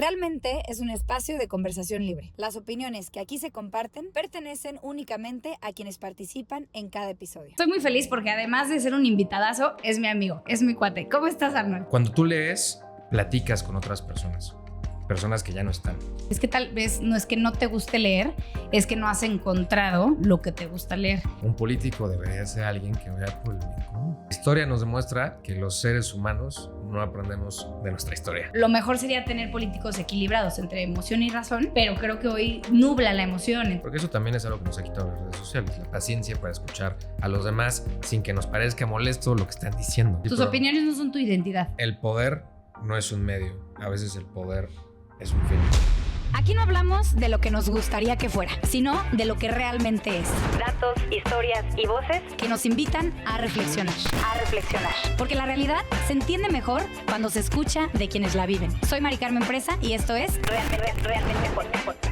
Realmente es un espacio de conversación libre. Las opiniones que aquí se comparten pertenecen únicamente a quienes participan en cada episodio. Estoy muy feliz porque además de ser un invitadazo, es mi amigo, es mi cuate. ¿Cómo estás, Arnold? Cuando tú lees, platicas con otras personas que ya no están. Es que tal vez no es que no te guste leer, es que no has encontrado lo que te gusta leer. Un político debería ser alguien que vea por el bien común. La historia nos demuestra que los seres humanos no aprendemos de nuestra historia. Lo mejor sería tener políticos equilibrados entre emoción y razón, pero creo que hoy nubla la emoción. Porque eso también es algo que nos ha quitado las redes sociales, la paciencia para escuchar a los demás sin que nos parezca molesto lo que están diciendo. Tus opiniones no son tu identidad. El poder no es un medio, a veces el poder es un fin. Aquí no hablamos de lo que nos gustaría que fuera, sino de lo que realmente es. Datos, historias y voces que nos invitan a reflexionar. Porque la realidad se entiende mejor cuando se escucha de quienes la viven. Soy Mari Carmen Presa y esto es Realmente Podcast.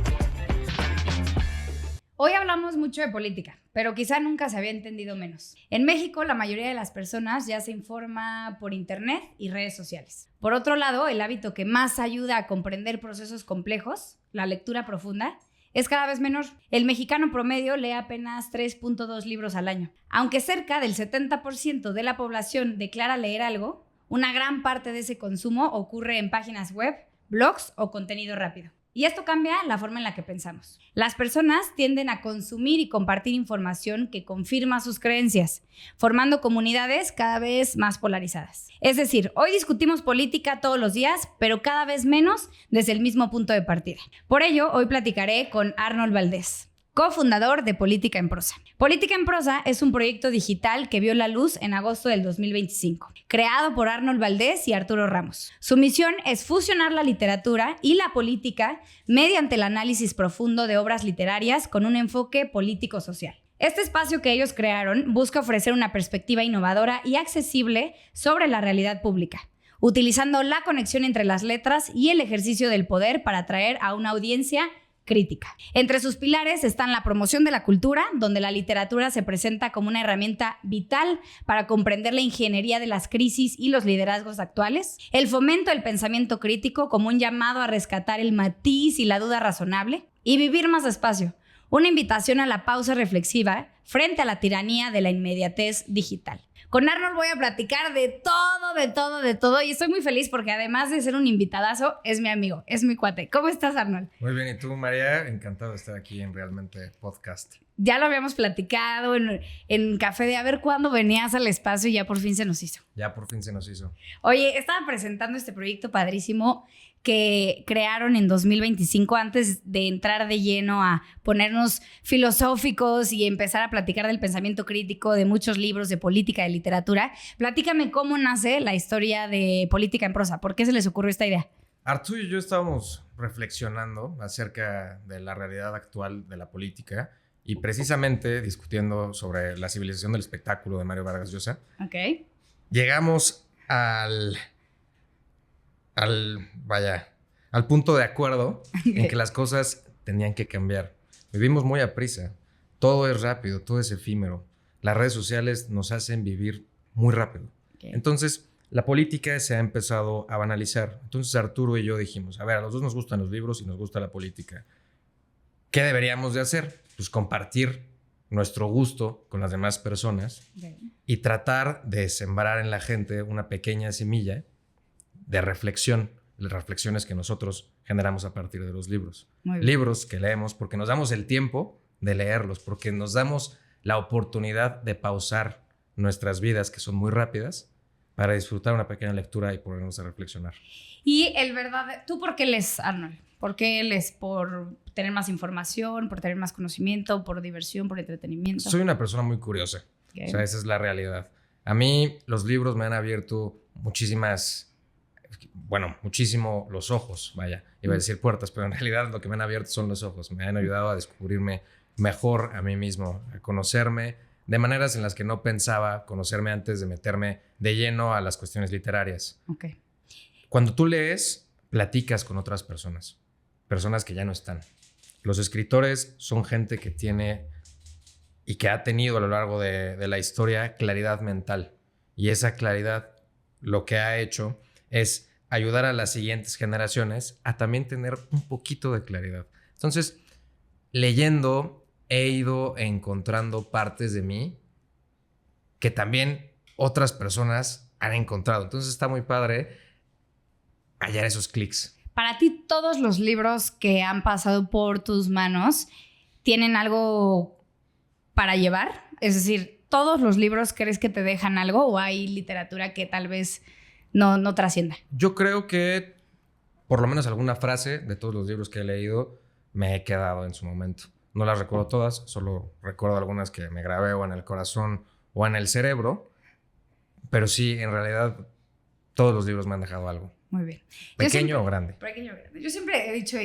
Hoy hablamos mucho de política, pero quizá nunca se había entendido menos. En México, la mayoría de las personas ya se informa por internet y redes sociales. Por otro lado, el hábito que más ayuda a comprender procesos complejos, la lectura profunda, es cada vez menor. El mexicano promedio lee apenas 3.2 libros al año. Aunque cerca del 70% de la población declara leer algo, una gran parte de ese consumo ocurre en páginas web, blogs o contenido rápido. Y esto cambia la forma en la que pensamos. Las personas tienden a consumir y compartir información que confirma sus creencias, formando comunidades cada vez más polarizadas. Es decir, hoy discutimos política todos los días, pero cada vez menos desde el mismo punto de partida. Por ello, hoy platicaré con Arnold Valdés, cofundador de Política en Prosa. Política en Prosa es un proyecto digital que vio la luz en agosto del 2025, creado por Arnold Valdés y Arturo Ramos. Su misión es fusionar la literatura y la política mediante el análisis profundo de obras literarias con un enfoque político-social. Este espacio que ellos crearon busca ofrecer una perspectiva innovadora y accesible sobre la realidad pública, utilizando la conexión entre las letras y el ejercicio del poder para atraer a una audiencia crítica. Entre sus pilares están la promoción de la cultura, donde la literatura se presenta como una herramienta vital para comprender la ingeniería de las crisis y los liderazgos actuales, el fomento del pensamiento crítico como un llamado a rescatar el matiz y la duda razonable, y vivir más despacio, una invitación a la pausa reflexiva frente a la tiranía de la inmediatez digital. Con Arnold voy a platicar de todo y estoy muy feliz porque además de ser un invitadazo, es mi amigo, es mi cuate. ¿Cómo estás, Arnold? Muy bien, ¿y tú, María? Encantado de estar aquí en Realmente Podcast. Ya lo habíamos platicado en café de a ver cuándo venías al espacio y ya por fin se nos hizo. Oye, estaba presentando este proyecto padrísimo que crearon en 2025 antes de entrar de lleno a ponernos filosóficos y empezar a platicar del pensamiento crítico, de muchos libros, de política, de literatura. Platícame cómo nace la historia de Política en Prosa. ¿Por qué se les ocurrió esta idea? Arturo y yo estábamos reflexionando acerca de la realidad actual de la política y precisamente discutiendo sobre la civilización del espectáculo de Mario Vargas Llosa. Ok. Llegamos al punto de acuerdo en que las cosas tenían que cambiar. Vivimos muy a prisa. Todo es rápido, todo es efímero. Las redes sociales nos hacen vivir muy rápido. Okay. Entonces, la política se ha empezado a banalizar. Entonces, Arturo y yo dijimos, a ver, a los dos nos gustan los libros y nos gusta la política. ¿Qué deberíamos de hacer? Pues compartir nuestro gusto con las demás personas y tratar de sembrar en la gente una pequeña semilla de reflexión, las reflexiones que nosotros generamos a partir de los libros. Libros que leemos porque nos damos el tiempo de leerlos, porque nos damos la oportunidad de pausar nuestras vidas, que son muy rápidas, para disfrutar una pequeña lectura y ponernos a reflexionar. Y ¿tú por qué lees, Arnold? ¿Por qué lees? ¿Por tener más información, por tener más conocimiento, por diversión, por entretenimiento? Soy una persona muy curiosa. Okay. O sea, esa es la realidad. A mí los libros me han abierto muchísimo los ojos, iba a decir puertas, pero en realidad lo que me han abierto son los ojos. Me han ayudado a descubrirme mejor a mí mismo, a conocerme de maneras en las que no pensaba conocerme antes de meterme de lleno a las cuestiones literarias. Okay. Cuando tú lees, platicas con otras personas que ya no están. Los escritores son gente que tiene y que ha tenido a lo largo de la historia claridad mental. Y esa claridad lo que ha hecho es ayudar a las siguientes generaciones a también tener un poquito de claridad. Entonces, leyendo, he ido encontrando partes de mí que también otras personas han encontrado. Entonces, está muy padre hallar esos clics. Para ti, todos los libros que han pasado por tus manos tienen algo para llevar. Es decir, ¿todos los libros crees que te dejan algo o hay literatura que tal vez no trascienda? Yo creo que por lo menos alguna frase de todos los libros que he leído me he quedado en su momento. No las recuerdo todas, solo recuerdo algunas que me grabé o en el corazón o en el cerebro. Pero sí, en realidad, todos los libros me han dejado algo. Muy bien. ¿Pequeño o grande? Pequeño o grande. Yo siempre he dicho,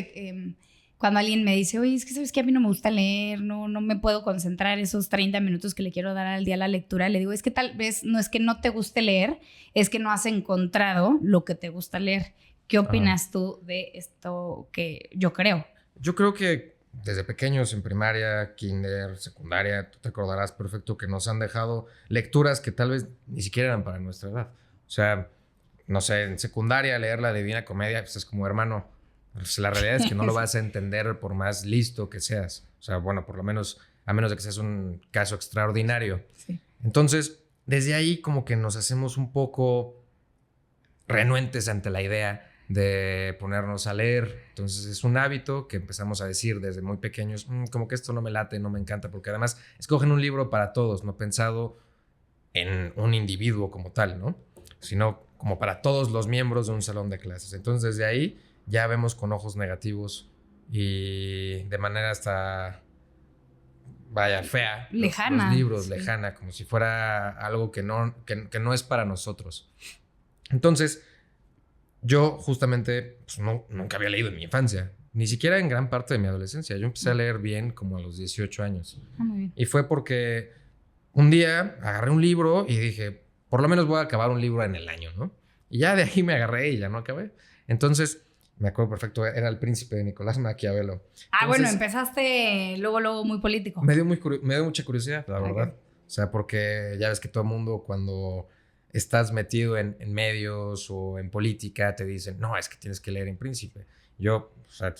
cuando alguien me dice, oye, es que sabes que a mí no me gusta leer, no me puedo concentrar esos 30 minutos que le quiero dar al día a la lectura, le digo, es que tal vez no es que no te guste leer, es que no has encontrado lo que te gusta leer. ¿Qué opinas tú de esto que yo creo? Yo creo que desde pequeños, en primaria, kinder, secundaria, tú te acordarás perfecto que nos han dejado lecturas que tal vez ni siquiera eran para nuestra edad. O sea, no sé, en secundaria leer la Divina Comedia, pues es como, hermano, pues la realidad es que no lo vas a entender por más listo que seas. O sea, bueno, por lo menos, a menos de que seas un caso extraordinario. Sí. Entonces, desde ahí como que nos hacemos un poco renuentes ante la idea de ponernos a leer. Entonces es un hábito que empezamos a decir desde muy pequeños, como que esto no me late, no me encanta, porque además escogen un libro para todos, no pensado en un individuo como tal, ¿no? Sino como para todos los miembros de un salón de clases. Entonces desde ahí ya vemos con ojos negativos y de manera hasta, vaya, fea, lejana, los libros, sí. Lejana, como si fuera algo que no es para nosotros. Entonces, yo justamente pues, nunca había leído en mi infancia, ni siquiera en gran parte de mi adolescencia. Yo empecé a leer bien como a los 18 años. Muy bien. Y fue porque un día agarré un libro y dije, por lo menos voy a acabar un libro en el año, ¿no? Y ya de ahí me agarré y ya no acabé. Entonces, me acuerdo perfecto, era El Príncipe de Nicolás Maquiavelo. Ah, Entonces, bueno, empezaste luego muy político. Me dio mucha curiosidad, la verdad. O sea, porque ya ves que todo el mundo cuando estás metido en medios o en política te dicen, no, es que tienes que leer El Príncipe. Yo, o sea,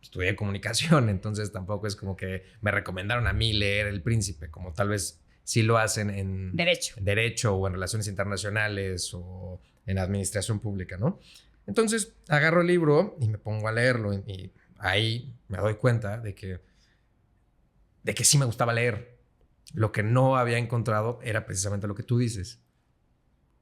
estudié comunicación, entonces tampoco es como que me recomendaron a mí leer El Príncipe, como tal vez sí lo hacen en derecho o en relaciones internacionales o en administración pública, ¿no? Entonces agarro el libro y me pongo a leerlo y ahí me doy cuenta de que sí me gustaba leer. Lo que no había encontrado era precisamente lo que tú dices,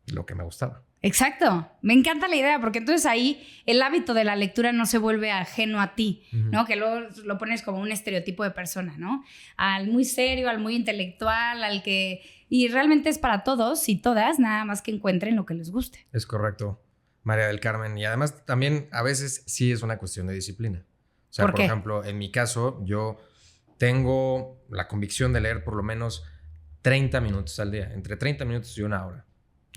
lo que me gustaba. Exacto, me encanta la idea porque entonces ahí el hábito de la lectura no se vuelve ajeno a ti, ¿no? Que luego lo pones como un estereotipo de persona, ¿no? Al muy serio, al muy intelectual, al que... Y realmente es para todos y todas, nada más que encuentren lo que les guste. Es correcto, María del Carmen. Y además también a veces sí es una cuestión de disciplina. O sea, por ejemplo, en mi caso, yo tengo la convicción de leer por lo menos 30 minutos al día, entre 30 minutos y una hora,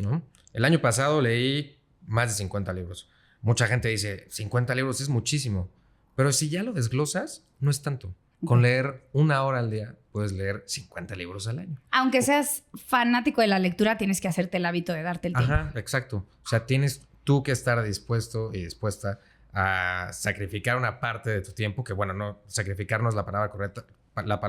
¿no? El año pasado leí más de 50 libros. Mucha gente dice, 50 libros es muchísimo. Pero si ya lo desglosas, no es tanto. Con leer una hora al día, puedes leer 50 libros al año. Aunque seas fanático de la lectura, tienes que hacerte el hábito de darte el tiempo. Ajá, exacto. O sea, tienes tú que estar dispuesto y dispuesta a sacrificar una parte de tu tiempo, que bueno, no, sacrificar no es la palabra correcta. La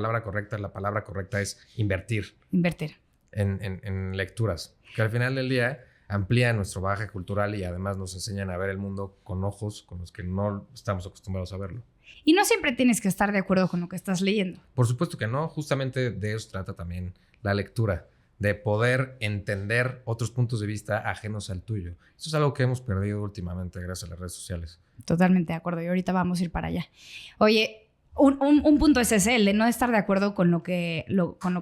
palabra correcta es invertir. Invertir. En lecturas. Que al final del día amplían nuestro bagaje cultural y además nos enseñan a ver el mundo con ojos con los que no estamos acostumbrados a verlo. Y no siempre tienes que estar de acuerdo con lo que estás leyendo. Por supuesto que no. Justamente de eso trata también la lectura, de poder entender otros puntos de vista ajenos al tuyo. Eso es algo que hemos perdido últimamente gracias a las redes sociales. Totalmente de acuerdo. Y ahorita vamos a ir para allá. Oye, un punto es ese, el de no estar de acuerdo con lo que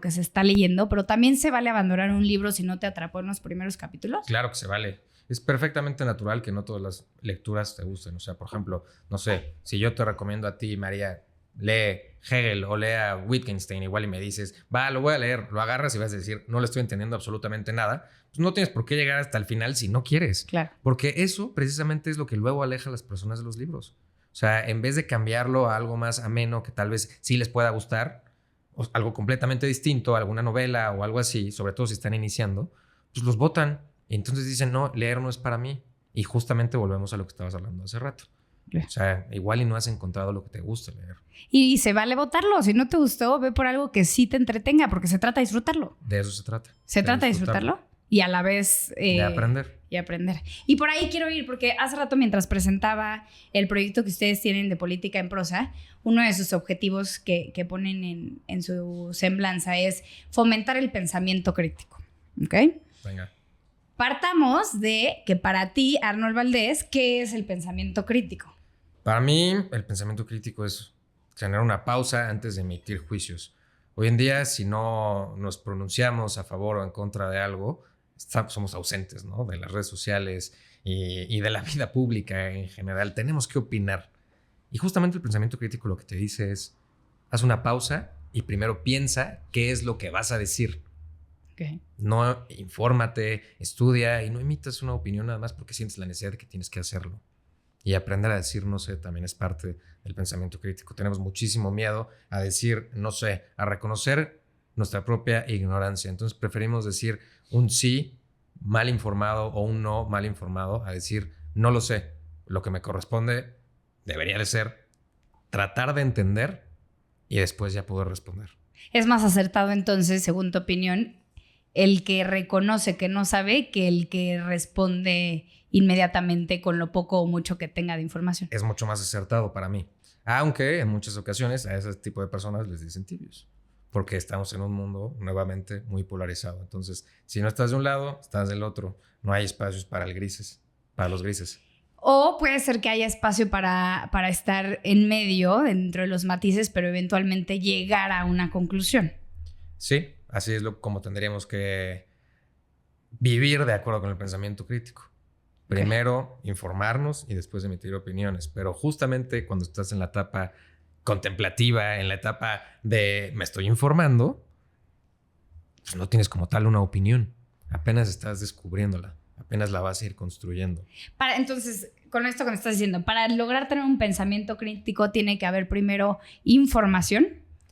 se está leyendo, pero también se vale abandonar un libro si no te atrapó en los primeros capítulos. Claro que se vale. Es perfectamente natural que no todas las lecturas te gusten. O sea, por ejemplo, no sé, si yo te recomiendo a ti, María, lee Hegel o lea Wittgenstein igual y me dices, va, lo voy a leer, lo agarras y vas a decir, no le estoy entendiendo absolutamente nada, pues no tienes por qué llegar hasta el final si no quieres. Claro. Porque eso precisamente es lo que luego aleja a las personas de los libros. O sea, en vez de cambiarlo a algo más ameno que tal vez sí les pueda gustar, o algo completamente distinto, alguna novela o algo así, sobre todo si están iniciando, pues los botan. Y entonces dicen, no, leer no es para mí. Y justamente volvemos a lo que estabas hablando hace rato. Claro. O sea, igual y no has encontrado lo que te gusta leer. Y se vale votarlo. Si no te gustó, ve por algo que sí te entretenga, porque se trata de disfrutarlo. De eso se trata. Se trata de disfrutarlo y a la vez... de aprender. Y aprender. Y por ahí quiero ir, porque hace rato mientras presentaba el proyecto que ustedes tienen de política en prosa, uno de sus objetivos que ponen en su semblanza es fomentar el pensamiento crítico. ¿Ok? Venga. Partamos de que para ti, Arnold Valdés, ¿qué es el pensamiento crítico? Para mí, el pensamiento crítico es generar una pausa antes de emitir juicios. Hoy en día, si no nos pronunciamos a favor o en contra de algo, somos ausentes, ¿no? De las redes sociales y de la vida pública en general. Tenemos que opinar. Y justamente el pensamiento crítico lo que te dice es, haz una pausa y primero piensa qué es lo que vas a decir. Okay. No, infórmate, estudia y no emitas una opinión nada más porque sientes la necesidad de que tienes que hacerlo. Y aprender a decir no sé también es parte del pensamiento crítico. Tenemos muchísimo miedo a decir no sé, a reconocer nuestra propia ignorancia. Entonces preferimos decir un sí mal informado o un no mal informado a decir no lo sé. Lo que me corresponde debería de ser tratar de entender y después ya poder responder. Es más acertado entonces, según tu opinión, el que reconoce que no sabe que el que responde inmediatamente con lo poco o mucho que tenga de información. Es mucho más acertado para mí. Aunque en muchas ocasiones a ese tipo de personas les dicen tibios. Porque estamos en un mundo nuevamente muy polarizado. Entonces, si no estás de un lado, estás del otro. No hay espacios para los grises. O puede ser que haya espacio para estar en medio, dentro de los matices, pero eventualmente llegar a una conclusión. Sí, así es como tendríamos que vivir de acuerdo con el pensamiento crítico. Primero informarnos y después emitir opiniones. Pero justamente cuando estás en la etapa contemplativa, en la etapa de me estoy informando, pues no tienes como tal una opinión. Apenas estás descubriéndola. Apenas la vas a ir construyendo. Entonces, con esto que me estás diciendo, para lograr tener un pensamiento crítico tiene que haber primero información.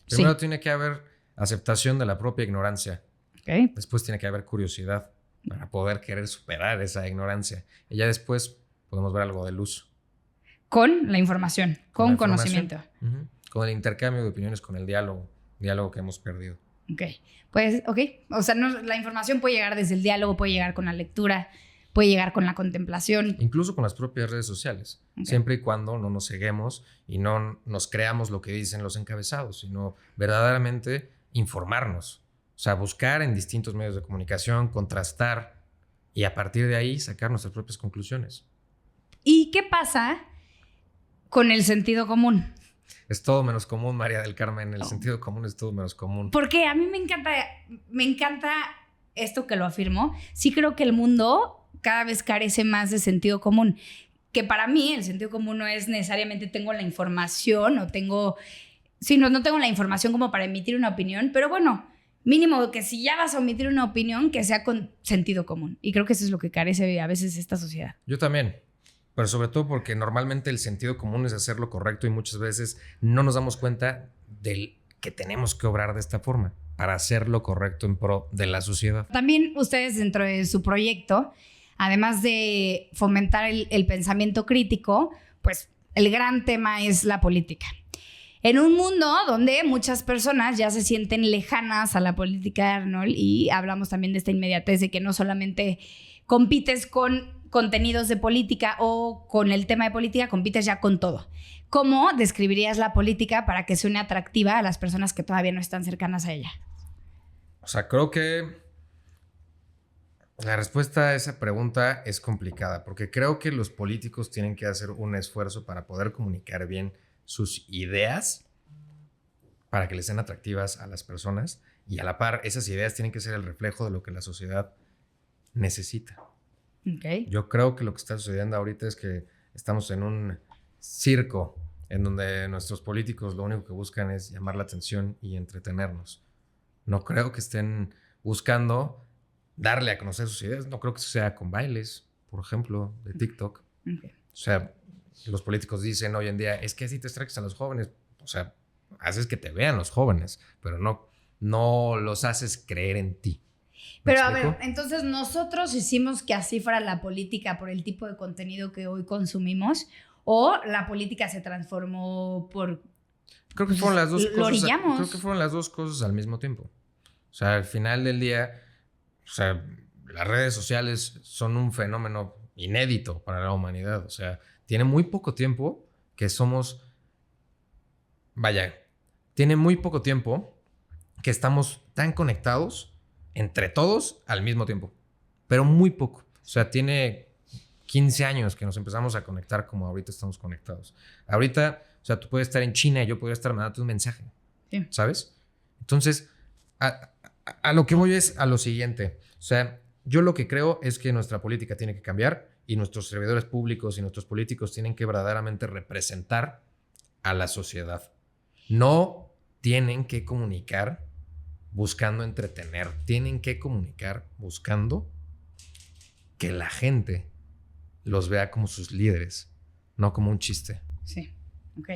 Primero tiene que haber aceptación de la propia ignorancia. Okay. Después tiene que haber curiosidad para poder querer superar esa ignorancia. Y ya después podemos ver algo de luz. Con la información, con conocimiento. Uh-huh. Con el intercambio de opiniones, con el diálogo que hemos perdido. Ok, pues, ok. O sea, la información puede llegar desde el diálogo, puede llegar con la lectura, puede llegar con la contemplación. Incluso con las propias redes sociales. Okay. Siempre y cuando no nos ceguemos y no nos creamos lo que dicen los encabezados, sino verdaderamente informarnos. O sea, buscar en distintos medios de comunicación, contrastar y a partir de ahí sacar nuestras propias conclusiones. ¿Y qué pasa con el sentido común? Es todo menos común, María del Carmen. El sentido común es todo menos común. Porque a mí me encanta esto que lo afirmo. Sí creo que el mundo cada vez carece más de sentido común. Que para mí el sentido común no es necesariamente tengo la información o tengo... Sí, no tengo la información como para emitir una opinión, pero bueno, mínimo que si ya vas a emitir una opinión, que sea con sentido común. Y creo que eso es lo que carece a veces esta sociedad. Yo también. Pero sobre todo porque normalmente el sentido común es hacer lo correcto y muchas veces no nos damos cuenta del que tenemos que obrar de esta forma para hacer lo correcto en pro de la sociedad. También ustedes dentro de su proyecto, además de fomentar el pensamiento crítico, pues el gran tema es la política. En un mundo donde muchas personas ya se sienten lejanas a la política de Arnold y hablamos también de esta inmediatez de que no solamente compites con contenidos de política o con el tema de política, compites ya con todo. ¿Cómo describirías la política para que suene atractiva a las personas que todavía no están cercanas a ella? O sea, creo que la respuesta a esa pregunta es complicada porque creo que los políticos tienen que hacer un esfuerzo para poder comunicar bien sus ideas para que les sean atractivas a las personas y a la par esas ideas tienen que ser el reflejo de lo que la sociedad necesita. Okay. Yo creo que lo que está sucediendo ahorita es que estamos en un circo en donde nuestros políticos lo único que buscan es llamar la atención y entretenernos. No creo que estén buscando darle a conocer sus ideas. No creo que eso sea con bailes, por ejemplo, de TikTok. Okay. O sea, los políticos dicen hoy en día, es que así te atraes a los jóvenes. O sea, haces que te vean los jóvenes, pero no los haces creer en ti. ¿Me Pero a explico? ver, entonces nosotros hicimos que así fuera la política por el tipo de contenido que hoy consumimos, o la política se transformó por... Creo que fueron las dos Lo cosas. orillamos. Creo que fueron las dos cosas al mismo tiempo. O sea, al final del día, o sea, las redes sociales son un fenómeno inédito para la humanidad. O sea, tiene muy poco tiempo que somos... Vaya, tiene muy poco tiempo que estamos tan conectados entre todos al mismo tiempo. Pero muy poco. O sea, tiene 15 años que nos empezamos a conectar como ahorita estamos conectados. Ahorita, o sea, tú puedes estar en China y yo podría estar mandándote un mensaje. Sí. ¿Sabes? Entonces, a lo que voy es a lo siguiente. O sea, yo lo que creo es que nuestra política tiene que cambiar y nuestros servidores públicos y nuestros políticos tienen que verdaderamente representar a la sociedad. No tienen que comunicar buscando entretener. Tienen que comunicar buscando que la gente los vea como sus líderes, no como un chiste. Sí, ok.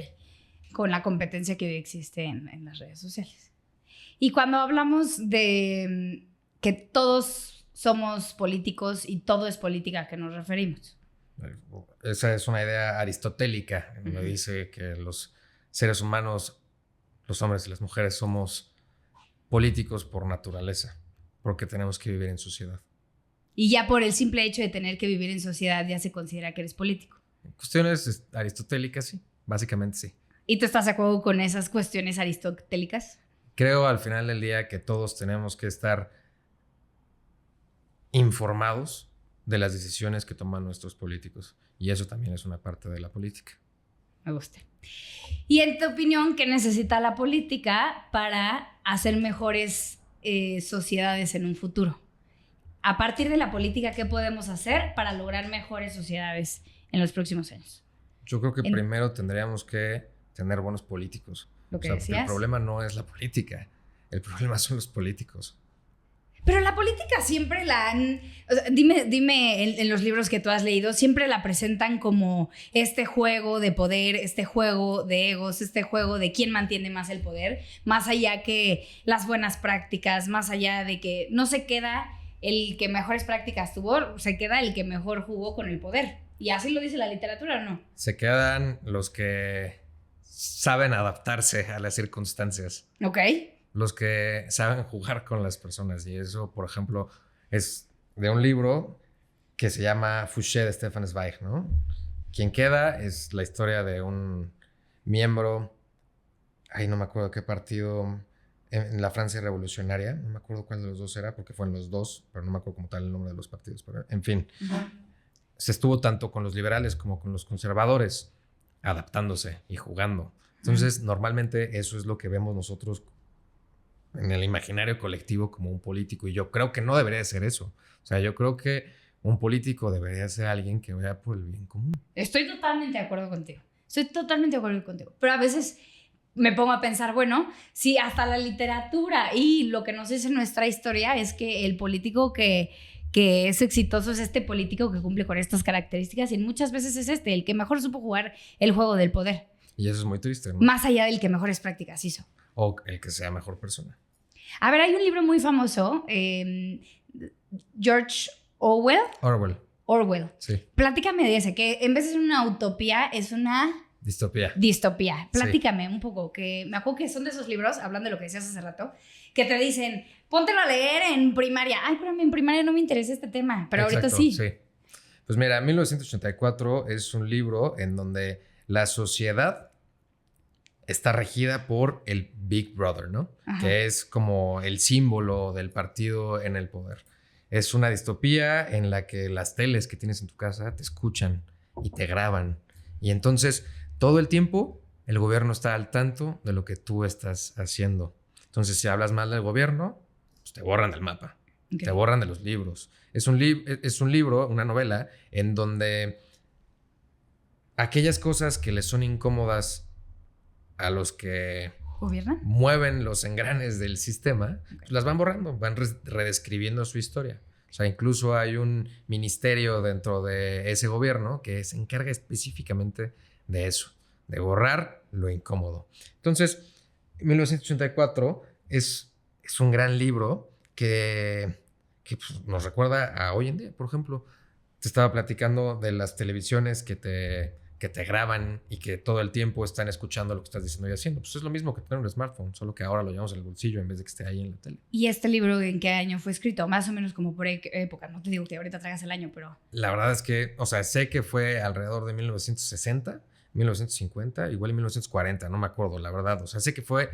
Con la competencia que hoy existe en las redes sociales. Y cuando hablamos de que todos somos políticos y todo es política, ¿a qué nos referimos? Esa es una idea aristotélica. Me dice que los seres humanos, los hombres y las mujeres, somos políticos por naturaleza, porque tenemos que vivir en sociedad. Y ya por el simple hecho de tener que vivir en sociedad ya se considera que eres político. En cuestiones aristotélicas, sí. Básicamente sí. ¿Y tú estás de acuerdo con esas cuestiones aristotélicas? Creo al final del día que todos tenemos que estar informados de las decisiones que toman nuestros políticos. Y eso también es una parte de la política. Me gusta. Y en tu opinión, ¿qué necesita la política para hacer mejores sociedades en un futuro? A partir de la política, ¿qué podemos hacer para lograr mejores sociedades en los próximos años? Yo creo que primero tendríamos que tener buenos políticos. Lo que porque decías. el problema no es la política, el problema son los políticos. Pero la política siempre la han... O sea, dime en los libros que tú has leído, siempre la presentan como este juego de poder, este juego de egos, este juego de quién mantiene más el poder, más allá que las buenas prácticas, más allá de que no se queda el que mejores prácticas tuvo, se queda el que mejor jugó con el poder. Y así lo dice la literatura, ¿o no? Se quedan los que saben adaptarse a las circunstancias. Ok. Los que saben jugar con las personas. Y eso, por ejemplo, es de un libro que se llama Fouché de Stefan Zweig, ¿no? Quien queda es la historia de un miembro, no me acuerdo qué partido, en la Francia revolucionaria. No me acuerdo cuál de los dos era, porque fueron los dos, pero no me acuerdo como tal el nombre de los partidos. Pero, en fin, se estuvo tanto con los liberales como con los conservadores, adaptándose y jugando. Entonces, normalmente eso es lo que vemos nosotros en el imaginario colectivo como un político. Y yo creo que no debería ser eso. O sea, yo creo que un político debería ser alguien que vea por el bien común. Estoy totalmente de acuerdo contigo. Pero a veces me pongo a pensar, bueno, si hasta la literatura y lo que nos dice nuestra historia es que el político que es exitoso es este político que cumple con estas características, y muchas veces es el que mejor supo jugar el juego del poder. Y eso es muy triste, ¿no? Más allá del que mejores prácticas hizo. O el que sea mejor persona. A ver, hay un libro muy famoso, George Orwell. Orwell. Sí. Platícame de ese, que en vez de ser una utopía, es una... Distopía. Platícame un poco, que me acuerdo que son de esos libros, hablando de lo que decías hace rato, que te dicen, póntelo a leer en primaria. Ay, pero en primaria no me interesa este tema, pero Exacto, ahorita sí. Sí. Pues mira, 1984 es un libro en donde la sociedad está regida por el Big Brother, ¿no? Ajá. Que es como el símbolo del partido en el poder. Es una distopía en la que las teles que tienes en tu casa te escuchan y te graban. Y entonces, todo el tiempo, el gobierno está al tanto de lo que tú estás haciendo. Entonces, si hablas mal del gobierno, pues te borran del mapa. Okay. Te borran de los libros. Es un libro, una novela, en donde aquellas cosas que les son incómodas a los que ¿gobiernan? Mueven los engranes del sistema, pues las van borrando, van redescribiendo su historia. O sea, incluso hay un ministerio dentro de ese gobierno que se encarga específicamente de eso, de borrar lo incómodo. Entonces, 1984 es un gran libro que que pues, nos recuerda a hoy en día. Por ejemplo, te estaba platicando de las televisiones que te graban y que todo el tiempo están escuchando lo que estás diciendo y haciendo. Pues es lo mismo que tener un smartphone, solo que ahora lo llevamos en el bolsillo en vez de que esté ahí en la tele. ¿Y este libro en qué año fue escrito? Más o menos como por época. No te digo que ahorita traigas el año, pero... La verdad es que, o sea, sé que fue alrededor de 1960, 1950, igual en 1940, no me acuerdo, la verdad. O sea, sé que fue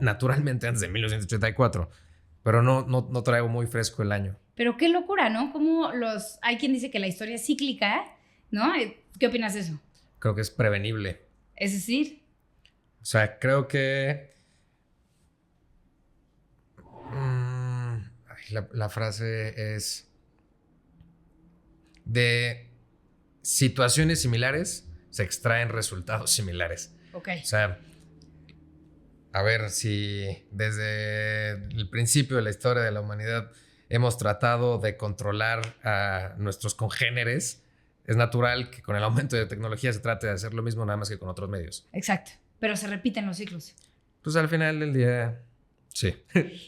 naturalmente antes de 1984, pero no traigo muy fresco el año. Pero qué locura, ¿no? Como hay quien dice que la historia es cíclica, ¿no? ¿Qué opinas de eso? Creo que es prevenible. Es decir... O sea, creo que... la frase es... De situaciones similares se extraen resultados similares. Ok. O sea, a ver si desde el principio de la historia de la humanidad hemos tratado de controlar a nuestros congéneres, es natural que con el aumento de tecnología se trate de hacer lo mismo, nada más que con otros medios. Exacto. Pero se repiten los ciclos. Pues al final del día, sí.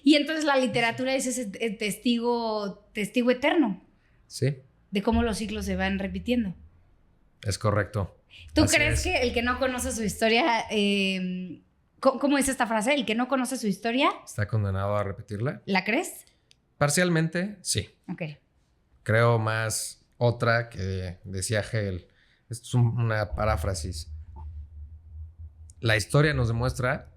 Y entonces la literatura es ese testigo eterno. Sí. De cómo los ciclos se van repitiendo. Es correcto. ¿Tú Así crees es. que el que no conoce su historia... ¿Cómo es esta frase? ¿El que no conoce su historia? ¿Está condenado a repetirla? ¿La crees? Parcialmente, sí. Ok. Creo más otra que decía Hegel. Esto es una paráfrasis. La historia nos demuestra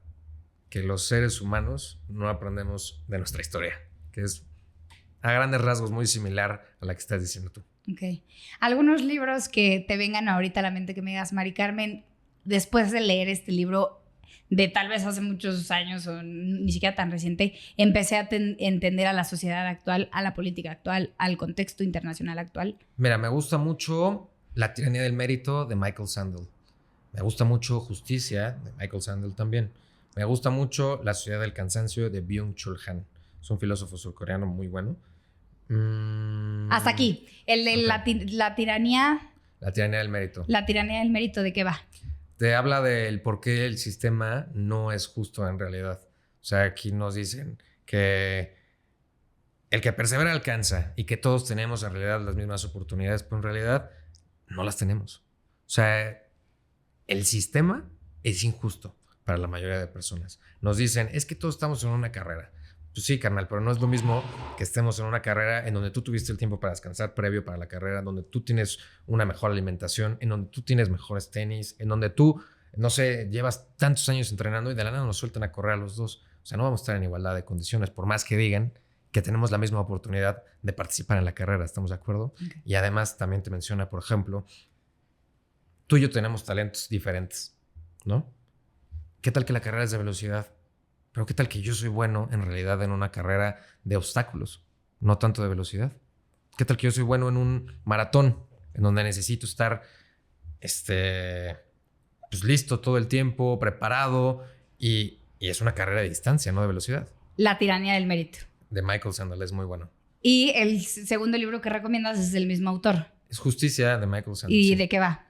que los seres humanos no aprendemos de nuestra historia, que es a grandes rasgos muy similar a la que estás diciendo tú. Ok. ¿Algunos libros que te vengan ahorita a la mente que me digas, Mari Carmen, después de leer este libro de tal vez hace muchos años o ni siquiera tan reciente, empecé a entender a la sociedad actual, a la política actual, al contexto internacional actual? Mira, me gusta mucho La tiranía del mérito de Michael Sandel. Me gusta mucho Justicia de Michael Sandel también. Me gusta mucho La sociedad del cansancio de Byung-Chul Han. Es un filósofo surcoreano muy bueno. Hasta aquí. El de Ok. la tiranía... La tiranía del mérito. La tiranía del mérito, ¿de qué va? Te habla del por qué el sistema no es justo en realidad. O sea, aquí nos dicen que el que persevera alcanza y que todos tenemos en realidad las mismas oportunidades, pero en realidad no las tenemos. O sea, el sistema es injusto para la mayoría de personas. Nos dicen, es que todos estamos en una carrera. Pues sí, carnal, pero no es lo mismo que estemos en una carrera en donde tú tuviste el tiempo para descansar previo para la carrera, donde tú tienes una mejor alimentación, en donde tú tienes mejores tenis, en donde tú, no sé, llevas tantos años entrenando y de la nada nos sueltan a correr a los dos. O sea, no vamos a estar en igualdad de condiciones, por más que digan que tenemos la misma oportunidad de participar en la carrera, ¿estamos de acuerdo? Okay. Y además también te menciona, por ejemplo, tú y yo tenemos talentos diferentes, ¿no? ¿Qué tal que la carrera es de velocidad? Pero ¿qué tal que yo soy bueno en realidad en una carrera de obstáculos, no tanto de velocidad? ¿Qué tal que yo soy bueno en un maratón, en donde necesito estar pues listo todo el tiempo, preparado, y es una carrera de distancia, no de velocidad? La tiranía del mérito. De Michael Sandel es muy bueno. Y el segundo libro que recomiendas es del mismo autor. Es Justicia de Michael Sandel. ¿Y sí. de qué va?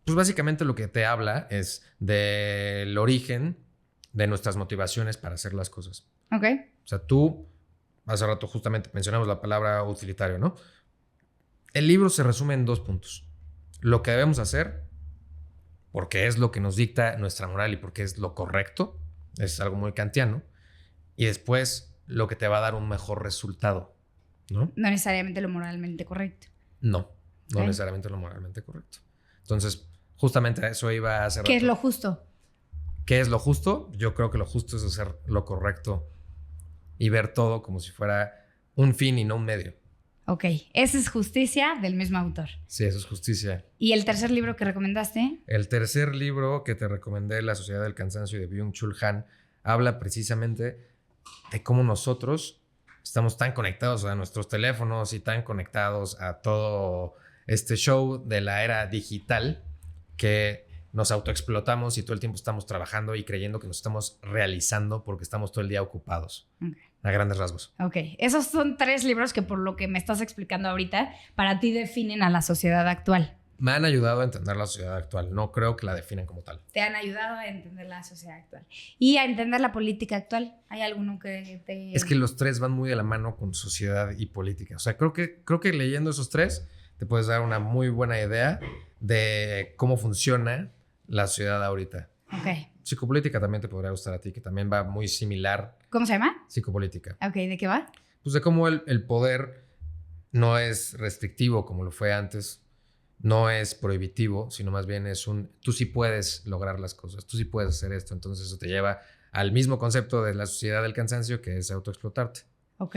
Pues básicamente lo que te habla es del origen de nuestras motivaciones para hacer las cosas. Ok. O sea, tú, hace rato justamente mencionamos la palabra utilitario, ¿no? El libro se resume en 2 puntos. Lo que debemos hacer, porque es lo que nos dicta nuestra moral y porque es lo correcto, es algo muy kantiano, y después lo que te va a dar un mejor resultado, ¿no? No necesariamente lo moralmente correcto. No Ok. necesariamente lo moralmente correcto. Entonces, justamente a eso iba a hacer. ¿Qué es lo justo? ¿Qué es lo justo? Yo creo que lo justo es hacer lo correcto y ver todo como si fuera un fin y no un medio. Ok. Esa es Justicia del mismo autor. Sí, eso es justicia. ¿Y el tercer libro que recomendaste? El tercer libro que te recomendé, La sociedad del cansancio de Byung-Chul Han, habla precisamente de cómo nosotros estamos tan conectados a nuestros teléfonos y tan conectados a todo este show de la era digital que nos autoexplotamos y todo el tiempo estamos trabajando y creyendo que nos estamos realizando porque estamos todo el día ocupados. Okay. A grandes rasgos. Ok. Esos son 3 libros que por lo que me estás explicando ahorita, para ti definen a la sociedad actual. me han ayudado a entender la sociedad actual. No creo que la definan como tal. Te han ayudado a entender la sociedad actual. Y a entender la política actual. ¿Hay alguno que te...? Es que los tres van muy de la mano con sociedad y política. O sea, creo que leyendo esos tres te puedes dar una muy buena idea de cómo funciona la sociedad ahorita. Ok. Psicopolítica también te podría gustar a ti, que también va muy similar. ¿Cómo se llama? Psicopolítica. Ok, ¿de qué va? Pues de cómo el poder no es restrictivo como lo fue antes, no es prohibitivo, sino más bien es tú sí puedes lograr las cosas, tú sí puedes hacer esto. Entonces eso te lleva al mismo concepto de la sociedad del cansancio, que es autoexplotarte. Ok,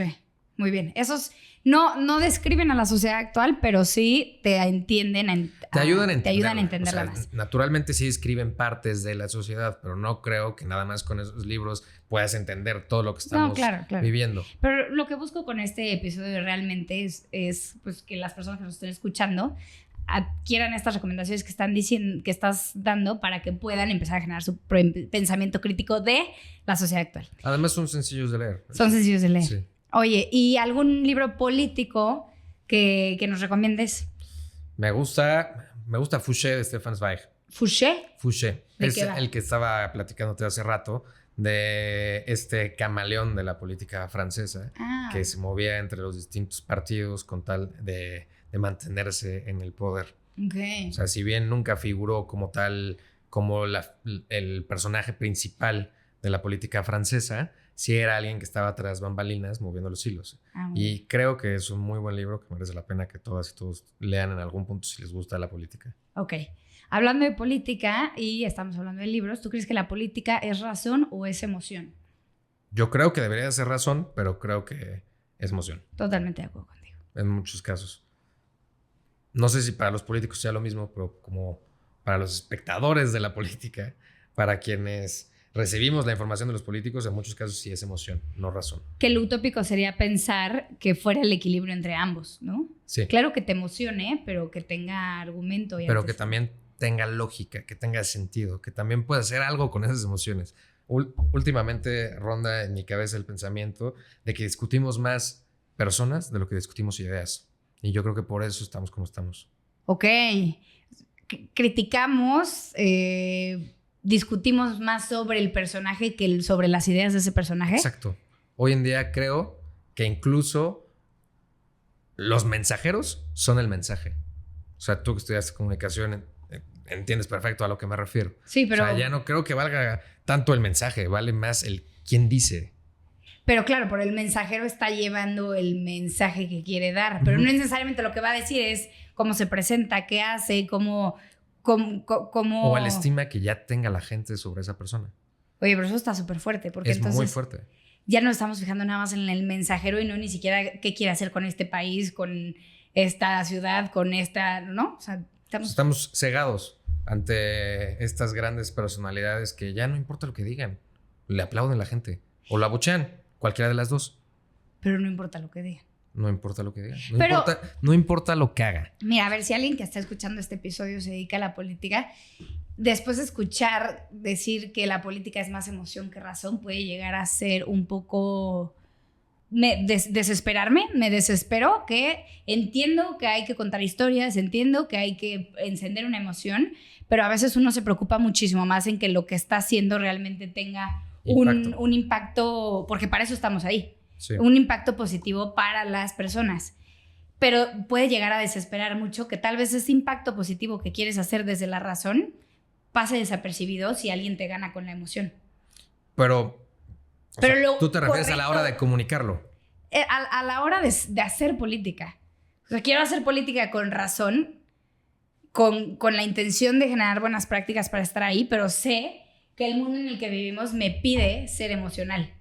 muy bien. Esos no describen a la sociedad actual, pero sí te entienden. Te ayudan a entenderla. Te ayudan a entenderla O sea, más. naturalmente sí describen partes de la sociedad, pero no creo que nada más con esos libros puedas entender todo lo que estamos claro. viviendo. Pero lo que busco con este episodio realmente es pues, que las personas que nos estén escuchando adquieran estas recomendaciones que están diciendo, que estás dando, para que puedan empezar a generar su pensamiento crítico de la sociedad actual. Además son sencillos de leer. Son sencillos de leer. Sí. Oye, ¿y algún libro político que nos recomiendes? Me gusta Fouché de Stefan Zweig. ¿Fouché? Fouché. ¿De Es qué va? el que estaba platicándote hace rato, de este camaleón de la política francesa, que se movía entre los distintos partidos con tal de mantenerse en el poder. Ok. O sea, si bien nunca figuró como tal, como el personaje principal de la política francesa, sí era alguien que estaba tras bambalinas moviendo los hilos. Y creo que es un muy buen libro que merece la pena que todas y todos lean en algún punto si les gusta la política. Ok. Hablando de política y estamos hablando de libros, ¿tú crees que la política es razón o es emoción? Yo creo que debería ser razón, pero creo que es emoción. Totalmente de acuerdo contigo. En muchos casos. No sé si para los políticos sea lo mismo, pero como para los espectadores de la política, para quienes recibimos la información de los políticos, en muchos casos sí es emoción, no razón. Que lo utópico sería pensar que fuera el equilibrio entre ambos, ¿no? Sí. Claro que te emocione, pero que tenga argumento. Pero que también tenga lógica, que tenga sentido, que también pueda hacer algo con esas emociones. Últimamente ronda en mi cabeza el pensamiento de que discutimos más personas de lo que discutimos ideas. Y yo creo que por eso estamos como estamos. Ok. Criticamos, discutimos más sobre el personaje que sobre las ideas de ese personaje. Exacto. Hoy en día creo que incluso los mensajeros son el mensaje. O sea, tú que estudiaste comunicación entiendes perfecto a lo que me refiero. Sí, pero... O sea, ya no creo que valga tanto el mensaje, vale más el quién dice. Pero claro, por el mensajero está llevando el mensaje que quiere dar, pero no necesariamente lo que va a decir es cómo se presenta, qué hace, cómo... O la estima que ya tenga la gente sobre esa persona. Oye, pero eso está súper fuerte, porque es entonces muy fuerte. Ya nos estamos fijando nada más en el mensajero y no ni siquiera qué quiere hacer con este país, con esta ciudad, con esta, ¿no? O sea, estamos cegados ante estas grandes personalidades que ya no importa lo que digan, le aplauden a la gente o la abuchean, cualquiera de las dos. Pero no importa lo que digan. No importa lo que digan. No importa lo que haga. Mira, a ver, si alguien que está escuchando este episodio se dedica a la política, después de escuchar decir que la política es más emoción que razón, puede llegar a ser un poco... desesperarme. Me desespero, que entiendo que hay que contar historias, entiendo que hay que encender una emoción, pero a veces uno se preocupa muchísimo más en que lo que está haciendo realmente tenga un impacto, porque para eso estamos ahí. Sí. Un impacto positivo para las personas. Pero puede llegar a desesperar mucho que tal vez ese impacto positivo que quieres hacer desde la razón pase desapercibido si alguien te gana con la emoción. Pero tú te refieres a la hora de comunicarlo. A la hora de hacer política. O sea, quiero hacer política con razón, con la intención de generar buenas prácticas para estar ahí, pero sé que el mundo en el que vivimos me pide ser emocional.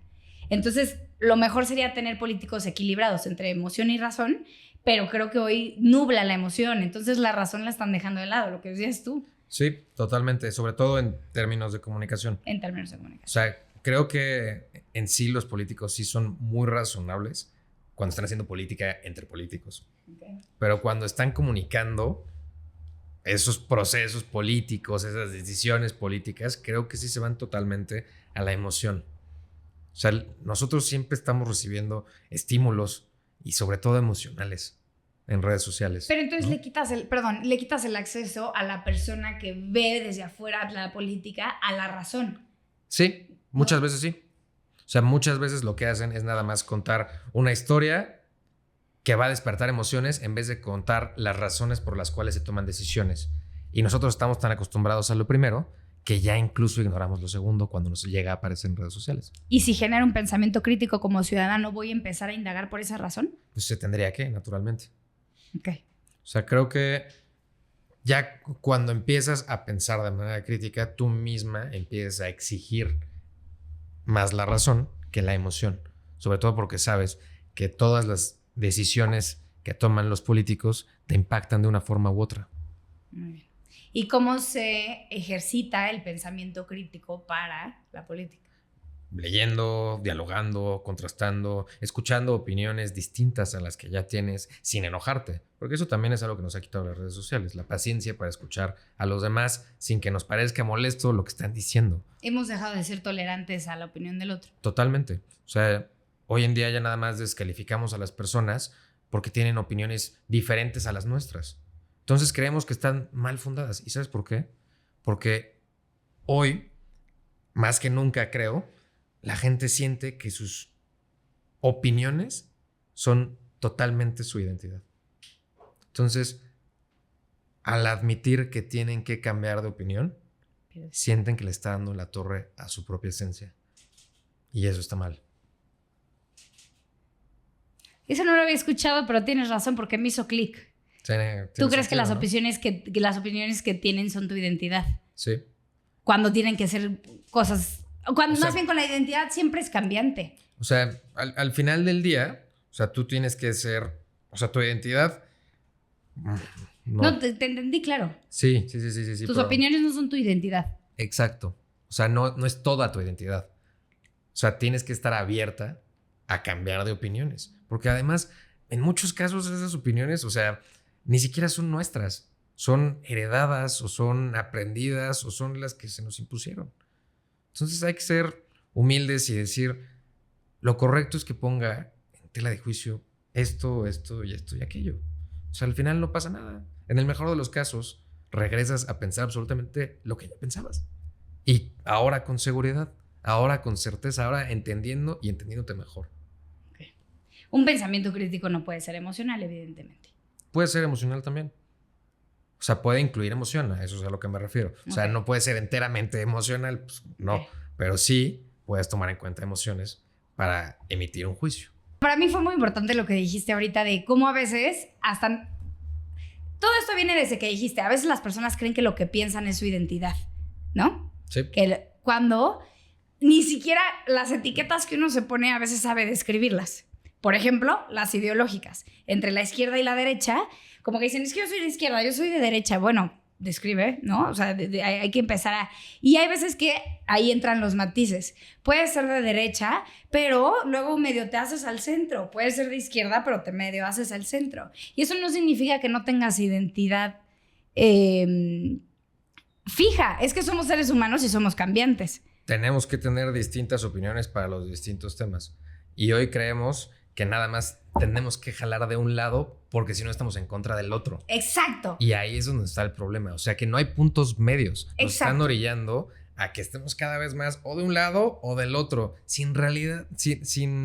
Entonces, lo mejor sería tener políticos equilibrados entre emoción y razón, pero creo que hoy nubla la emoción. Entonces, la razón la están dejando de lado, lo que decías tú. Sí, totalmente. Sobre todo en términos de comunicación. En términos de comunicación. O sea, creo que en sí los políticos sí son muy razonables cuando están haciendo política entre políticos. Okay. Pero cuando están comunicando esos procesos políticos, esas decisiones políticas, creo que sí se van totalmente a la emoción. O sea, nosotros siempre estamos recibiendo estímulos y sobre todo emocionales. en redes sociales. Pero entonces ¿no? le quitas el acceso a la persona que ve desde afuera la política a la razón. Sí, muchas veces sí. O sea, muchas veces lo que hacen es nada más contar una historia que va a despertar emociones en vez de contar las razones por las cuales se toman decisiones. Y nosotros estamos tan acostumbrados a lo primero que ya incluso ignoramos lo segundo cuando nos llega a aparecer en redes sociales. Y si genera un pensamiento crítico como ciudadano, ¿voy a empezar a indagar por esa razón? Pues se tendría que, naturalmente. Ok. O sea, creo que ya cuando empiezas a pensar de manera crítica, tú misma empiezas a exigir más la razón que la emoción. Sobre todo porque sabes que todas las decisiones que toman los políticos te impactan de una forma u otra. Muy bien. ¿Y cómo se ejercita el pensamiento crítico para la política? Leyendo, dialogando, contrastando, escuchando opiniones distintas a las que ya tienes sin enojarte. Porque eso también es algo que nos ha quitado las redes sociales. La paciencia para escuchar a los demás sin que nos parezca molesto lo que están diciendo. Hemos dejado de ser tolerantes a la opinión del otro. Totalmente. O sea, hoy en día ya nada más descalificamos a las personas porque tienen opiniones diferentes a las nuestras. Entonces creemos que están mal fundadas. ¿Y sabes por qué? Porque hoy, más que nunca creo, la gente siente que sus opiniones son totalmente su identidad. Entonces, al admitir que tienen que cambiar de opinión, sienten que le está dando la torre a su propia esencia. Y eso está mal. Eso no lo había escuchado, pero tienes razón porque me hizo clic. ¿Tú crees que las opiniones que tienen son tu identidad? Sí. Cuando tienen que ser cosas... Cuando O sea, más bien con la identidad siempre es cambiante. O sea, al final del día, o sea, tú tienes que ser... O sea, tu identidad... No, te entendí, claro. Sí. Tus opiniones no son tu identidad. Exacto. O sea, no es toda tu identidad. O sea, tienes que estar abierta a cambiar de opiniones. Porque además, en muchos casos esas opiniones, o sea, ni siquiera son nuestras. Son heredadas o son aprendidas o son las que se nos impusieron. Entonces hay que ser humildes y decir, lo correcto es que ponga en tela de juicio esto y aquello. O sea, al final no pasa nada. En el mejor de los casos, regresas a pensar absolutamente lo que ya pensabas. Y ahora con seguridad, ahora con certeza, ahora entendiendo y entendiéndote mejor. Okay. Un pensamiento crítico no puede ser emocional, evidentemente. Puede ser emocional también. O sea, puede incluir emoción, a eso es a lo que me refiero. O sea, no puede ser enteramente emocional, pues no. Okay. Pero sí puedes tomar en cuenta emociones para emitir un juicio. Para mí fue muy importante lo que dijiste ahorita de cómo a veces hasta... Todo esto viene desde que dijiste, a veces las personas creen que lo que piensan es su identidad, ¿no? Sí. Que cuando ni siquiera las etiquetas que uno se pone a veces sabe describirlas. Por ejemplo, las ideológicas. Entre la izquierda y la derecha, como que dicen, es que yo soy de izquierda, yo soy de derecha. Bueno, describe, ¿no? O sea, hay que empezar a... Y hay veces que ahí entran los matices. Puedes ser de derecha, pero luego medio te haces al centro. Puedes ser de izquierda, pero te medio haces al centro. Y eso no significa que no tengas identidad fija. Es que somos seres humanos y somos cambiantes. Tenemos que tener distintas opiniones para los distintos temas. Y hoy creemos que nada más tenemos que jalar de un lado porque si no estamos en contra del otro. Exacto. Y ahí es donde está el problema. O sea, que no hay puntos medios. Nos están orillando a que estemos cada vez más o de un lado o del otro, sin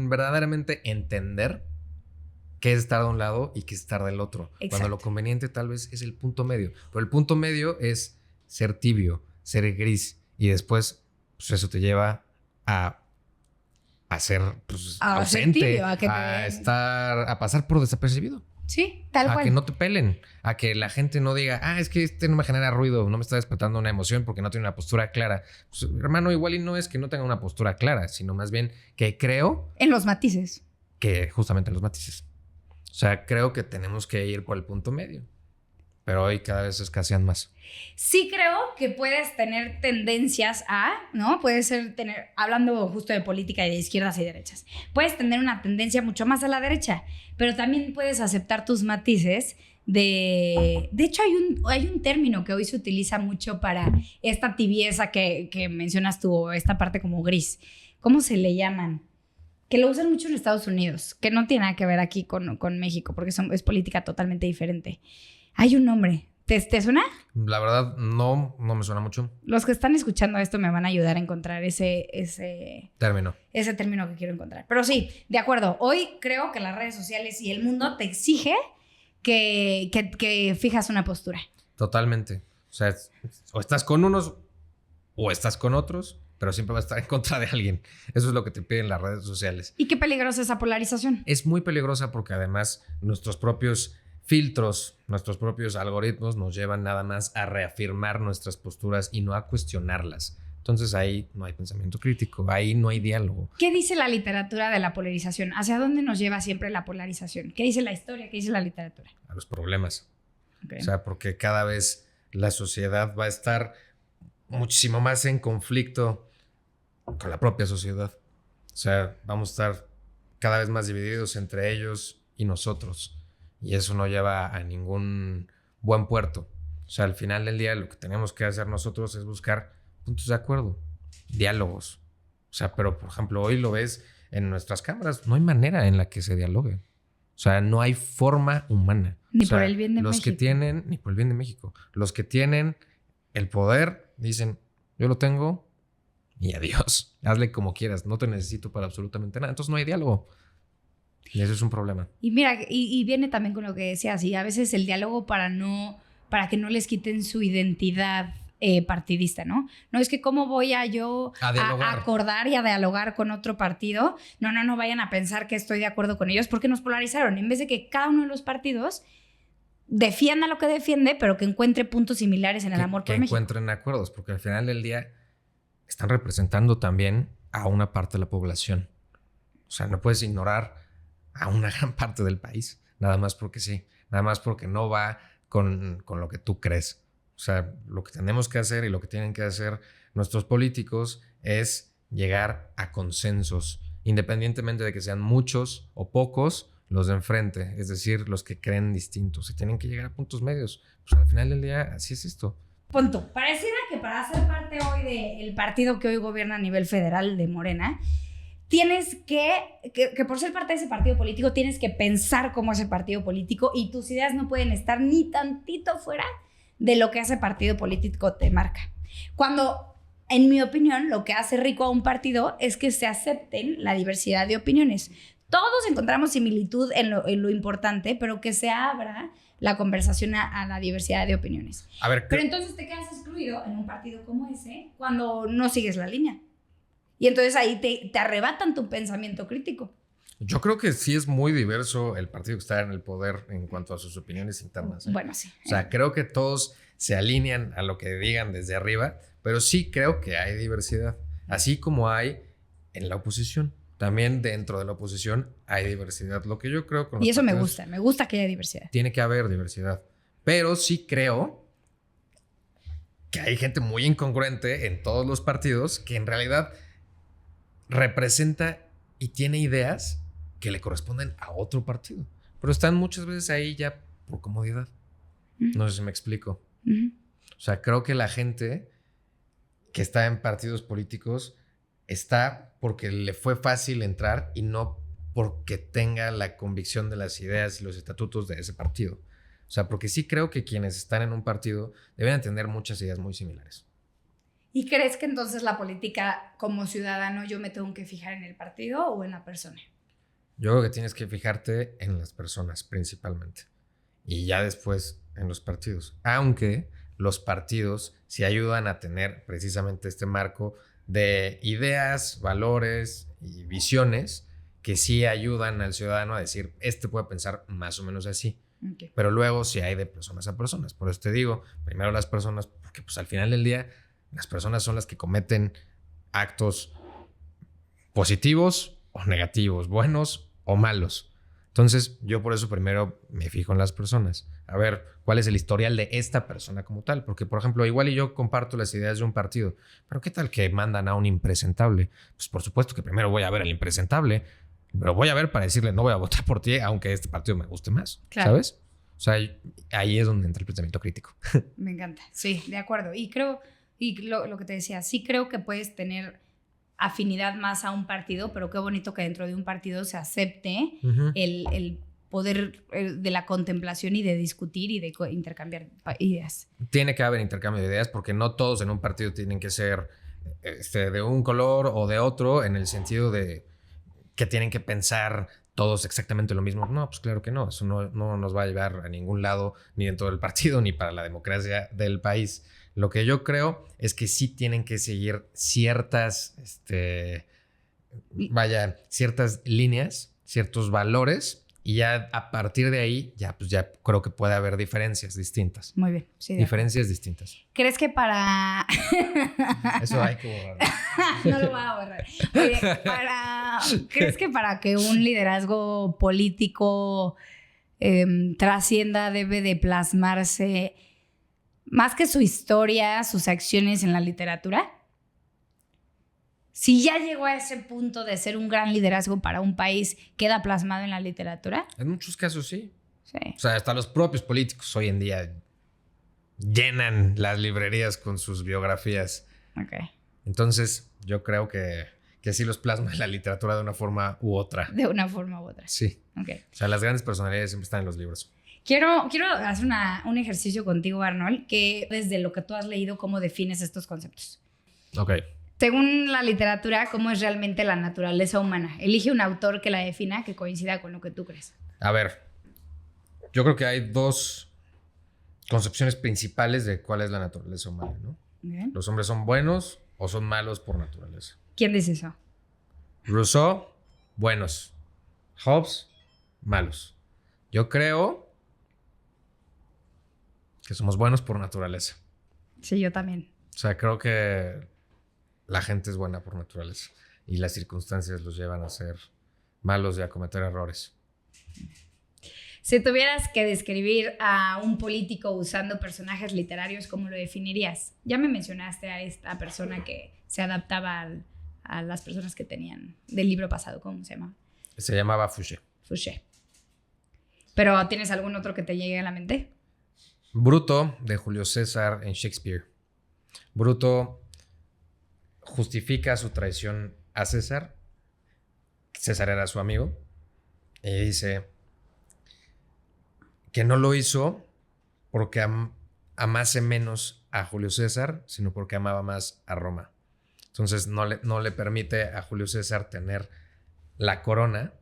verdaderamente entender qué es estar de un lado y qué es estar del otro. Exacto. Cuando lo conveniente tal vez es el punto medio. Pero el punto medio es ser tibio, ser gris. Y después, pues eso te lleva a ser pues, ausente, tibio, a pasar por desapercibido. Sí, tal cual. A que no te pelen, a que la gente no diga, es que este no me genera ruido, no me está despertando una emoción porque no tiene una postura clara. Pues, hermano, igual y no es que no tenga una postura clara, sino más bien que creo... En los matices. Que justamente en los matices. O sea, creo que tenemos que ir por el punto medio. Pero hoy cada vez escasean más. Sí creo que puedes tener tendencias ¿no? Puedes tener, hablando justo de política y de izquierdas y derechas, puedes tener una tendencia mucho más a la derecha, pero también puedes aceptar tus matices de hecho, hay un término que hoy se utiliza mucho para esta tibieza que mencionas tú, o esta parte como gris. ¿Cómo se le llaman? que lo usan mucho en Estados Unidos, que no tiene nada que ver aquí con México, porque es política totalmente diferente. Hay un nombre. ¿Te suena? La verdad, no me suena mucho. Los que están escuchando esto me van a ayudar a encontrar ese término que quiero encontrar. Pero sí, de acuerdo. Hoy creo que las redes sociales y el mundo te exige que fijas una postura. Totalmente. O sea, o estás con unos o estás con otros, pero siempre vas a estar en contra de alguien. Eso es lo que te piden las redes sociales. ¿Y qué peligrosa esa polarización? Es muy peligrosa porque además nuestros propios filtros, nuestros propios algoritmos nos llevan nada más a reafirmar nuestras posturas y no a cuestionarlas. Entonces ahí no hay pensamiento crítico, ahí no hay diálogo. ¿Qué dice la literatura de la polarización? ¿Hacia dónde nos lleva siempre la polarización? ¿Qué dice la historia? ¿Qué dice la literatura? A los problemas. Okay. O sea, porque cada vez la sociedad va a estar muchísimo más en conflicto con la propia sociedad. O sea, vamos a estar cada vez más divididos entre ellos y nosotros. Y eso no lleva a ningún buen puerto. O sea, al final del día lo que tenemos que hacer nosotros es buscar puntos de acuerdo, diálogos. O sea, pero por ejemplo, hoy lo ves en nuestras cámaras, no hay manera en la que se dialogue. O sea, no hay forma humana. Ni por el bien de México. Ni por el bien de México. Los que tienen el poder dicen, yo lo tengo y adiós. Hazle como quieras, no te necesito para absolutamente nada. Entonces no hay diálogo. Y eso es un problema. Y mira, y viene también con lo que decías, y a veces el diálogo para que no les quiten su identidad partidista, ¿no? No es que cómo voy a acordar y a dialogar con otro partido. No vayan a pensar que estoy de acuerdo con ellos porque nos polarizaron. En vez de que cada uno de los partidos defienda lo que defiende, pero que encuentre puntos similares en el amor por México. Que encuentren acuerdos, porque al final del día están representando también a una parte de la población. O sea, no puedes ignorar a una gran parte del país, nada más porque sí, nada más porque no va con lo que tú crees. O sea, lo que tenemos que hacer y lo que tienen que hacer nuestros políticos es llegar a consensos, independientemente de que sean muchos o pocos los de enfrente, es decir, los que creen distintos. Se tienen que llegar a puntos medios. Pues al final del día, así es esto. Punto. Pareciera que para ser parte hoy del partido que hoy gobierna a nivel federal de Morena, tienes que por ser parte de ese partido político, tienes que pensar como ese partido político y tus ideas no pueden estar ni tantito fuera de lo que ese partido político te marca. Cuando, en mi opinión, lo que hace rico a un partido es que se acepten la diversidad de opiniones. Todos encontramos similitud en lo importante, pero que se abra la conversación a la diversidad de opiniones. A ver, pero entonces te quedas excluido en un partido como ese cuando no sigues la línea. Y entonces ahí te arrebatan tu pensamiento crítico. Yo creo que sí es muy diverso el partido que está en el poder en cuanto a sus opiniones internas. Bueno, sí. O sea, creo que todos se alinean a lo que digan desde arriba, pero sí creo que hay diversidad. Así como hay en la oposición. También dentro de la oposición hay diversidad. Lo que yo creo con los Y eso me gusta que haya diversidad. Tiene que haber diversidad. Pero sí creo que hay gente muy incongruente en todos los partidos que en realidad representa y tiene ideas que le corresponden a otro partido, pero están muchas veces ahí ya por comodidad. No sé si me explico. O sea, creo que la gente que está en partidos políticos está porque le fue fácil entrar y no porque tenga la convicción de las ideas y los estatutos de ese partido. O sea, porque sí creo que quienes están en un partido deben tener muchas ideas muy similares. ¿Y crees que entonces la política, como ciudadano, yo me tengo que fijar en el partido o en la persona? Yo creo que tienes que fijarte en las personas principalmente y ya después en los partidos. Aunque los partidos sí ayudan a tener precisamente este marco de ideas, valores y visiones que sí ayudan al ciudadano a decir, puede pensar más o menos así. Okay. Pero luego sí hay de personas a personas. Por eso te digo, primero las personas, porque pues al final del día las personas son las que cometen actos positivos o negativos, buenos o malos. Entonces, yo por eso primero me fijo en las personas. A ver, ¿cuál es el historial de esta persona como tal? Porque, por ejemplo, igual y yo comparto las ideas de un partido, pero ¿qué tal que mandan a un impresentable? Pues por supuesto que primero voy a ver al impresentable, pero voy a ver para decirle no voy a votar por ti, aunque este partido me guste más, claro. ¿Sabes? O sea, ahí es donde entra el pensamiento crítico. Me encanta, sí, de acuerdo. Y creo, lo que te decía, sí creo que puedes tener afinidad más a un partido, pero qué bonito que dentro de un partido se acepte el poder de la contemplación y de discutir y de intercambiar ideas. Tiene que haber intercambio de ideas porque no todos en un partido tienen que ser de un color o de otro, en el sentido de que tienen que pensar todos exactamente lo mismo. No, pues claro que no. Eso no nos va a llevar a ningún lado, ni dentro del partido, ni para la democracia del país. Lo que yo creo es que sí tienen que seguir ciertas líneas, ciertos valores, y ya a partir de ahí, ya creo que puede haber diferencias distintas. Muy bien. Sí, diferencias distintas. ¿Crees que para...? Eso hay que borrar. No lo voy a borrar. Oye, ¿crees que para que un liderazgo político trascienda debe de plasmarse más que su historia, sus acciones en la literatura? Si ya llegó a ese punto de ser un gran liderazgo para un país, ¿queda plasmado en la literatura? En muchos casos sí. Sí. O sea, hasta los propios políticos hoy en día llenan las librerías con sus biografías. Ok. Entonces, yo creo que sí los plasma en la literatura de una forma u otra. De una forma u otra. Sí. Ok. O sea, las grandes personalidades siempre están en los libros. Quiero hacer un ejercicio contigo, Arnold, que desde lo que tú has leído, ¿cómo defines estos conceptos? Ok. Según la literatura, ¿cómo es realmente la naturaleza humana? Elige un autor que la defina que coincida con lo que tú crees. A ver, yo creo que hay dos concepciones principales de cuál es la naturaleza humana, ¿no? Bien. ¿Los hombres son buenos o son malos por naturaleza? ¿Quién dice eso? Rousseau, buenos. Hobbes, malos. Yo creo que somos buenos por naturaleza. Sí, yo también. O sea, creo que la gente es buena por naturaleza y las circunstancias los llevan a ser malos y a cometer errores. Si tuvieras que describir a un político usando personajes literarios, ¿cómo lo definirías? Ya me mencionaste a esta persona que se adaptaba a las personas que tenían del libro pasado. ¿Cómo se llama? Se llamaba Fouché. Fouché. ¿Pero tienes algún otro que te llegue a la mente? Bruto, de Julio César en Shakespeare. Bruto justifica su traición a César. César era su amigo. Y dice que no lo hizo porque amase menos a Julio César, sino porque amaba más a Roma. Entonces no le permite a Julio César tener la corona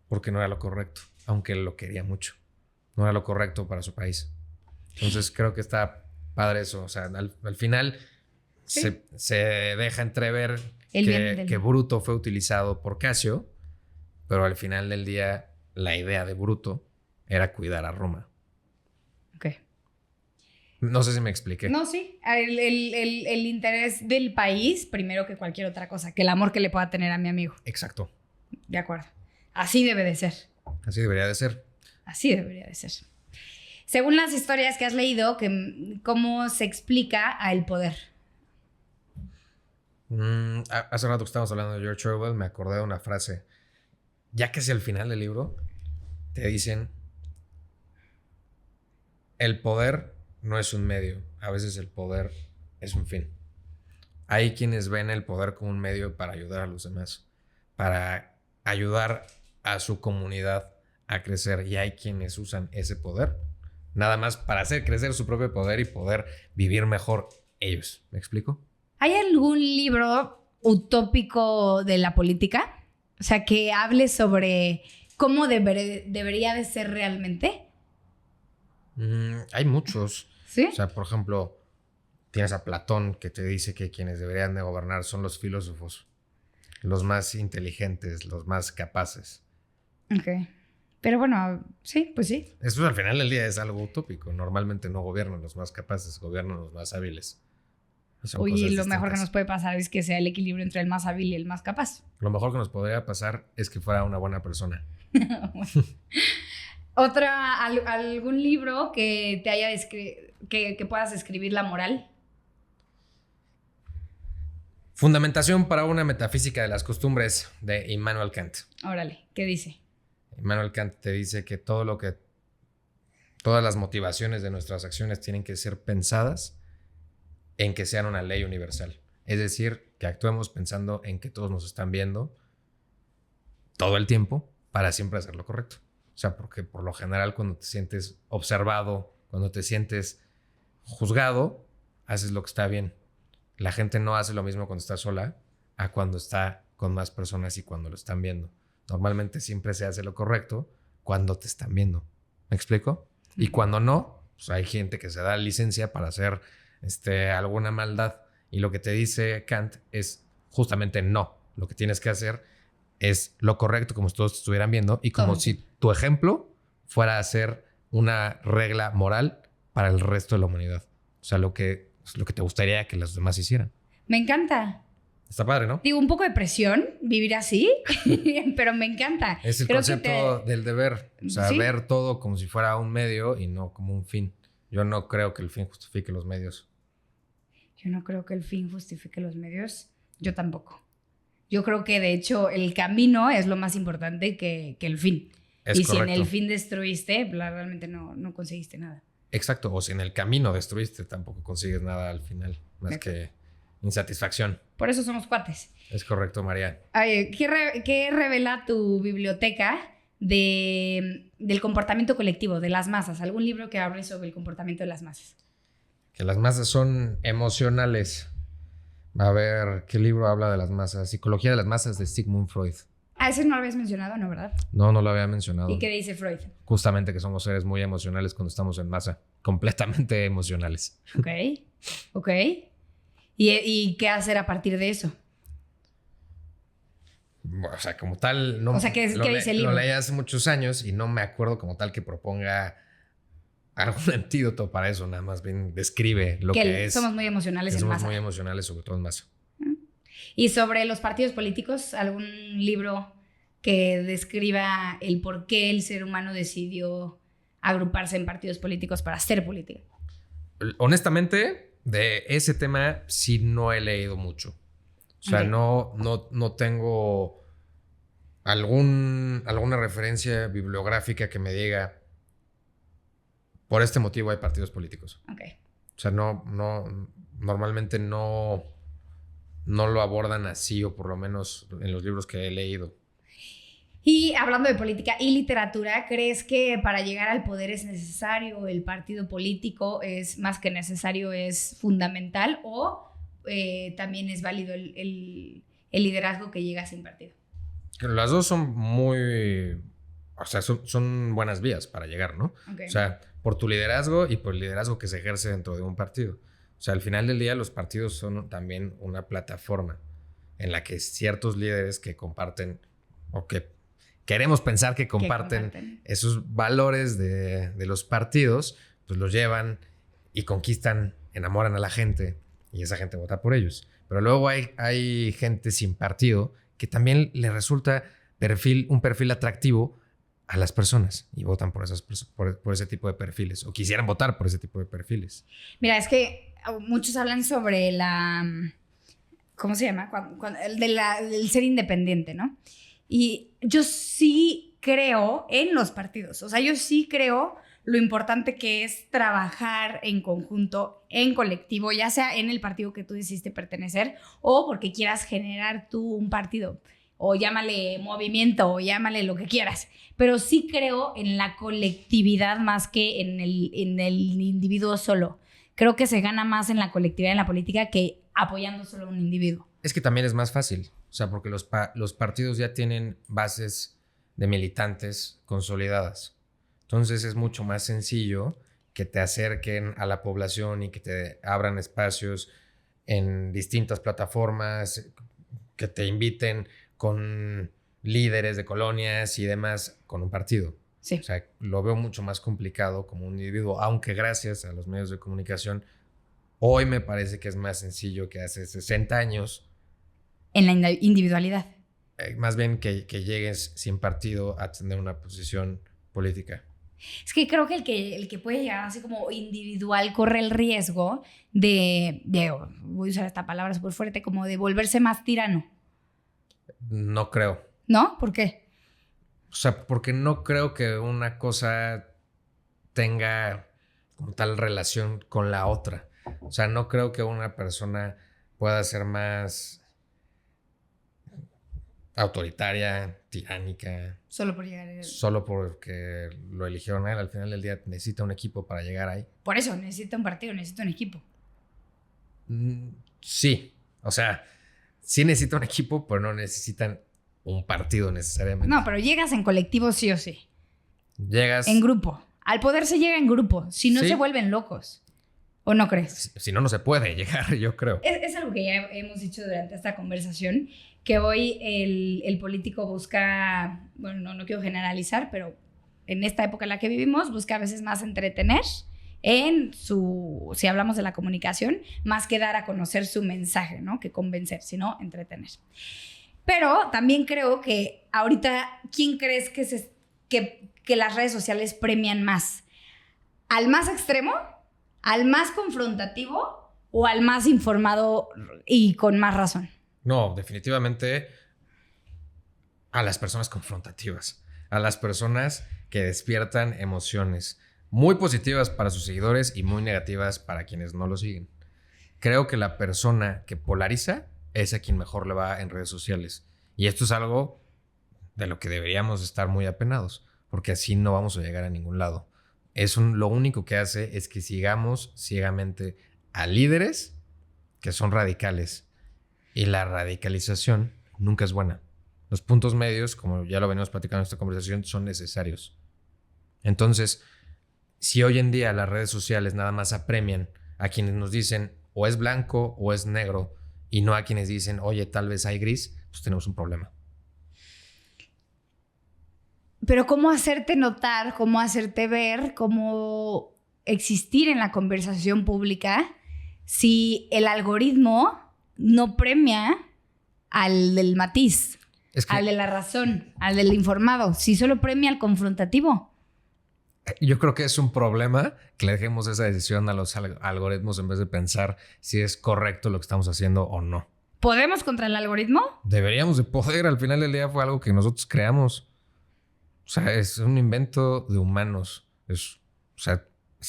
porque no era lo correcto, aunque él lo quería mucho. No era lo correcto para su país. Entonces creo que está padre eso. O sea, al final ¿sí? se deja entrever que Bruto fue utilizado por Casio, pero al final del día la idea de Bruto era cuidar a Roma. Ok. No sé si me expliqué. No, sí. El interés del país primero que cualquier otra cosa, que el amor que le pueda tener a mi amigo. Exacto. De acuerdo. Así debe de ser. Así debería de ser. Así debería de ser. Según las historias que has leído, ¿cómo se explica el poder? Hace rato que estábamos hablando de George Orwell, me acordé de una frase. Ya casi al final del libro, te dicen: el poder no es un medio, a veces el poder es un fin. Hay quienes ven el poder como un medio para ayudar a los demás, para ayudar a su comunidad a crecer, y hay quienes usan ese poder nada más para hacer crecer su propio poder y poder vivir mejor ellos. ¿Me explico? ¿Hay algún libro utópico de la política? O sea, que hable sobre cómo debería de ser realmente. Hay muchos. ¿Sí? O sea, por ejemplo, tienes a Platón, que te dice que quienes deberían de gobernar son los filósofos, los más inteligentes, los más capaces. Ok. Pero bueno, sí, pues sí. Eso al final del día es algo utópico. Normalmente no gobiernan los más capaces, gobiernan los más hábiles. Oye, lo mejor que nos puede pasar es que sea el equilibrio entre el más hábil y el más capaz. Lo mejor que nos podría pasar es que fuera una buena persona. ¿Algún libro que te haya que puedas escribir la moral? Fundamentación para una metafísica de las costumbres, de Immanuel Kant. Órale, ¿qué dice? Immanuel Kant te dice que todas las motivaciones de nuestras acciones tienen que ser pensadas en que sean una ley universal. Es decir, que actuemos pensando en que todos nos están viendo todo el tiempo para siempre hacer lo correcto. O sea, porque por lo general cuando te sientes observado, cuando te sientes juzgado, haces lo que está bien. La gente no hace lo mismo cuando está sola a cuando está con más personas y cuando lo están viendo. Normalmente siempre se hace lo correcto cuando te están viendo. ¿Me explico? Y cuando no, pues hay gente que se da licencia para hacer alguna maldad. Y lo que te dice Kant es justamente no. Lo que tienes que hacer es lo correcto como si todos te estuvieran viendo y como si tu ejemplo fuera a ser una regla moral para el resto de la humanidad. O sea, lo que te gustaría que los demás hicieran. Me encanta. Está padre, ¿no? Digo, un poco de presión vivir así, pero me encanta. Es el concepto del deber. O sea, ¿sí? Ver todo como si fuera un medio y no como un fin. Yo no creo que el fin justifique los medios. Yo no creo que el fin justifique los medios. Yo tampoco. Yo creo que, de hecho, el camino es lo más importante que el fin. Es correcto. Si en el fin destruiste, realmente no conseguiste nada. Exacto. O si en el camino destruiste, tampoco consigues nada al final. Más que insatisfacción. Por eso somos cuates. Es correcto, María. Oye, ¿qué revela tu biblioteca del comportamiento colectivo, de las masas? ¿Algún libro que hable sobre el comportamiento de las masas? Que las masas son emocionales. A ver, ¿qué libro habla de las masas? Psicología de las masas de Sigmund Freud. Ese no lo habías mencionado, ¿no? ¿Verdad? No lo había mencionado. ¿Y qué dice Freud? Justamente que somos seres muy emocionales cuando estamos en masa. Completamente emocionales. Ok. ¿Y qué hacer a partir de eso? O sea, como tal... No, o sea, ¿qué dice el libro? Lo leí hace muchos años y no me acuerdo como tal que proponga algún antídoto para eso. Nada más bien describe lo que es. Somos muy emocionales en masa. Somos muy emocionales, sobre todo en masa. ¿Y sobre los partidos políticos? ¿Algún libro que describa el por qué el ser humano decidió agruparse en partidos políticos para hacer política? Honestamente, de ese tema sí no he leído mucho. O sea, no tengo alguna referencia bibliográfica que me diga por este motivo hay partidos políticos. O sea, normalmente no lo abordan así, o por lo menos en los libros que he leído. Y hablando de política y literatura, ¿crees que para llegar al poder es necesario el partido político? ¿Es más que necesario, es fundamental? ¿O también es válido el liderazgo que llega sin partido? Las dos son muy... O sea, son buenas vías para llegar, ¿no? O sea, por tu liderazgo y por el liderazgo que se ejerce dentro de un partido. O sea, al final del día los partidos son también una plataforma en la que ciertos líderes que comparten o que queremos pensar que comparten esos valores de los partidos, pues los llevan y conquistan, enamoran a la gente y esa gente vota por ellos. Pero luego hay gente sin partido que también le resulta un perfil atractivo a las personas y votan por ese tipo de perfiles o quisieran votar por ese tipo de perfiles. Mira, es que muchos hablan sobre ¿cómo se llama? Del ser independiente, ¿no? Y yo sí creo en los partidos. O sea, yo sí creo lo importante que es trabajar en conjunto, en colectivo, ya sea en el partido que tú decidiste pertenecer o porque quieras generar tú un partido. O llámale movimiento, o llámale lo que quieras. Pero sí creo en la colectividad más que en el individuo solo. Creo que se gana más en la colectividad en la política que apoyando solo a un individuo. Es que también es más fácil. O sea, porque los partidos ya tienen bases de militantes consolidadas. Entonces es mucho más sencillo que te acerquen a la población y que te abran espacios en distintas plataformas, que te inviten con líderes de colonias y demás con un partido. Sí. O sea, lo veo mucho más complicado como un individuo, aunque gracias a los medios de comunicación, hoy me parece que es más sencillo que hace 60 años. En la individualidad. Más bien que llegues sin partido a tener una posición política. Es que creo que el que puede llegar así como individual corre el riesgo de voy a usar esta palabra súper fuerte, como de volverse más tirano. No creo. ¿No? ¿Por qué? O sea, porque no creo que una cosa tenga como tal relación con la otra. O sea, no creo que una persona pueda ser más autoritaria, tiránica. Solo por llegar a él. Solo porque lo eligieron a él. Al final del día necesita un equipo para llegar ahí. Por eso, necesita un partido, necesita un equipo. Sí, o sea, sí necesita un equipo, pero no necesitan un partido necesariamente. No, pero llegas en colectivo sí o sí. Llegas... En grupo. Al poder se llega en grupo, si no Sí. se vuelven locos. ¿O no crees? Si no, no se puede llegar, yo creo. Es algo que ya hemos dicho durante esta conversación, que hoy el político busca, bueno, no quiero generalizar, pero en esta época en la que vivimos, busca a veces más entretener si hablamos de la comunicación, más que dar a conocer su mensaje, ¿no? Que convencer, sino entretener. Pero también creo que ahorita, ¿quién crees que las redes sociales premian más? ¿Al más extremo? ¿Al más confrontativo? ¿O al más informado y con más razón? No, definitivamente a las personas confrontativas, a las personas que despiertan emociones muy positivas para sus seguidores y muy negativas para quienes no lo siguen. Creo que la persona que polariza es a quien mejor le va en redes sociales. Y esto es algo de lo que deberíamos estar muy apenados, porque así no vamos a llegar a ningún lado. Lo único que hace es que sigamos ciegamente a líderes que son radicales. Y la radicalización nunca es buena. Los puntos medios, como ya lo venimos platicando en esta conversación, son necesarios. Entonces, si hoy en día las redes sociales nada más apremian a quienes nos dicen o es blanco o es negro y no a quienes dicen, oye, tal vez hay gris, pues tenemos un problema. Pero ¿cómo hacerte notar, cómo hacerte ver, cómo existir en la conversación pública si el algoritmo no premia al del matiz, al de la razón, al del informado, si solo premia al confrontativo? Yo creo que es un problema que le dejemos esa decisión a los algoritmos en vez de pensar si es correcto lo que estamos haciendo o no. ¿Podemos contra el algoritmo? Deberíamos de poder. Al final del día fue algo que nosotros creamos. O sea, es un invento de humanos. Es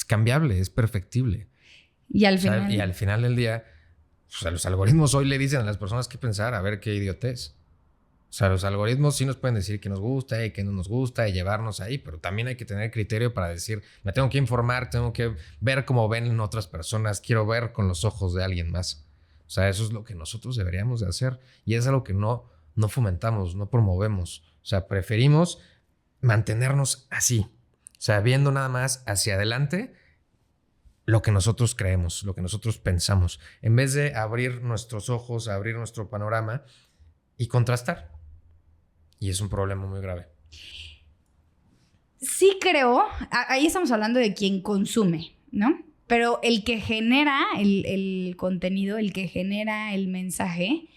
cambiable, es perfectible. Y al final... Y al final del día, los algoritmos hoy le dicen a las personas qué pensar, a ver qué idiotez. O sea, los algoritmos sí nos pueden decir qué nos gusta y qué no nos gusta y llevarnos ahí, pero también hay que tener criterio para decir, me tengo que informar, tengo que ver cómo ven otras personas, quiero ver con los ojos de alguien más. O sea, eso es lo que nosotros deberíamos de hacer y es algo que no fomentamos, no promovemos. O sea, preferimos mantenernos así, o sea, viendo nada más hacia adelante lo que nosotros creemos, lo que nosotros pensamos, en vez de abrir nuestros ojos, abrir nuestro panorama y contrastar. Y es un problema muy grave. Sí creo, ahí estamos hablando de quien consume, ¿no? Pero el que genera el contenido, el que genera el mensaje,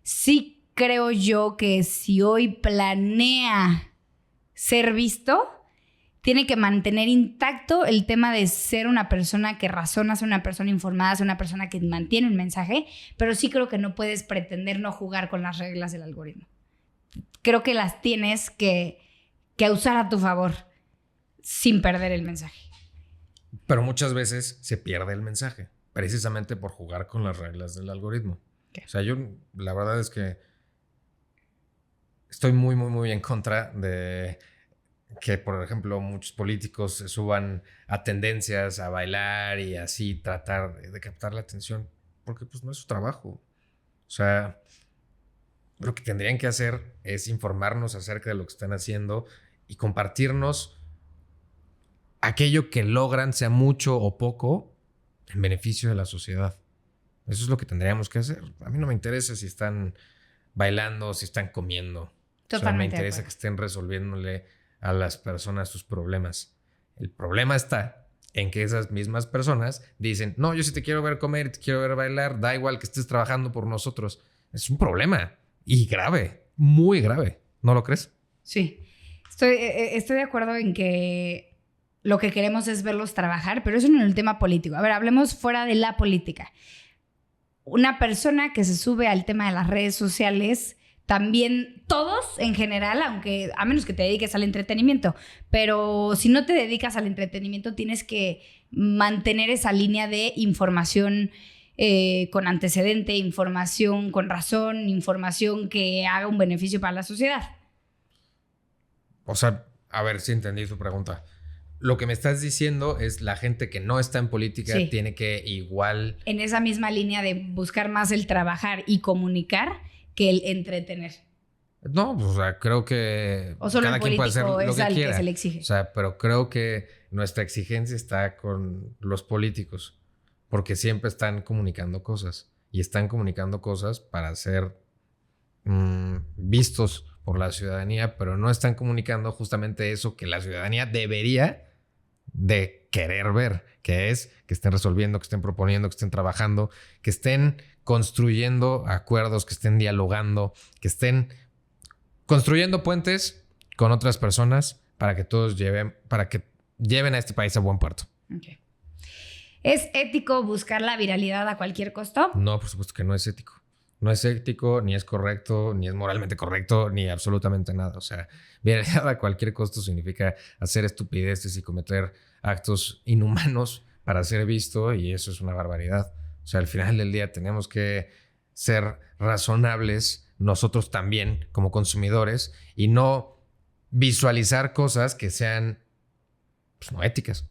sí creo yo que si hoy planea ser visto, tiene que mantener intacto el tema de ser una persona que razona, ser una persona informada, ser una persona que mantiene un mensaje, pero sí creo que no puedes pretender no jugar con las reglas del algoritmo. Creo que las tienes que usar a tu favor sin perder el mensaje. Pero muchas veces se pierde el mensaje, precisamente por jugar con las reglas del algoritmo. ¿Qué? O sea, yo la verdad es que estoy muy, muy, muy en contra de que, por ejemplo, muchos políticos se suban a tendencias, a bailar y así tratar de captar la atención, porque pues no es su trabajo. O sea, lo que tendrían que hacer es informarnos acerca de lo que están haciendo y compartirnos aquello que logran, sea mucho o poco, en beneficio de la sociedad. Eso es lo que tendríamos que hacer. A mí no me interesa si están bailando, si están comiendo. Totalmente. Solo me interesa que estén resolviéndole a las personas sus problemas. El problema está en que esas mismas personas dicen, no, yo sí te quiero ver comer, te quiero ver bailar, da igual que estés trabajando por nosotros. Es un problema y grave, muy grave. ¿No lo crees? Sí. Estoy de acuerdo en que lo que queremos es verlos trabajar, pero eso no es el tema político. A ver, hablemos fuera de la política. Una persona que se sube al tema de las redes sociales, también todos en general, aunque a menos que te dediques al entretenimiento, pero si no te dedicas al entretenimiento tienes que mantener esa línea de información con antecedente, información con razón, información que haga un beneficio para la sociedad. O sea, a ver si entendí tu pregunta. Lo que me estás diciendo es la gente que no está en política Sí. tiene que igual... En esa misma línea de buscar más el trabajar y comunicar que el entretener. No, pues, o sea, creo que O solo cada el quien puede hacer político lo es que al que quiera. se le exige. O sea, pero creo que nuestra exigencia está con los políticos, porque siempre están comunicando cosas y están comunicando cosas para ser vistos por la ciudadanía, pero no están comunicando justamente eso que la ciudadanía debería de querer ver, que es que estén resolviendo, que estén proponiendo, que estén trabajando, que estén construyendo acuerdos, que estén dialogando, que estén construyendo puentes con otras personas para que todos lleven a este país a buen puerto. Okay. ¿Es ético buscar la viralidad a cualquier costo? No, por supuesto que no es ético. No es ético, ni es correcto, ni es moralmente correcto, ni absolutamente nada. O sea, viralidad a cualquier costo significa hacer estupideces y cometer actos inhumanos para ser visto, y eso es una barbaridad. O sea, al final del día tenemos que ser razonables nosotros también como consumidores y no visualizar cosas que sean pues, no éticas.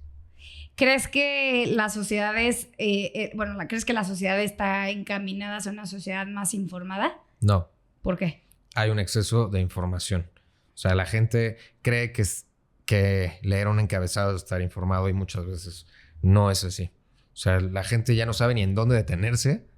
¿Crees que las sociedades, crees que la sociedad está encaminada hacia una sociedad más informada? No. ¿Por qué? Hay un exceso de información. O sea, la gente cree que leer un encabezado es estar informado y muchas veces no es así. O sea, la gente ya no sabe ni en dónde detenerse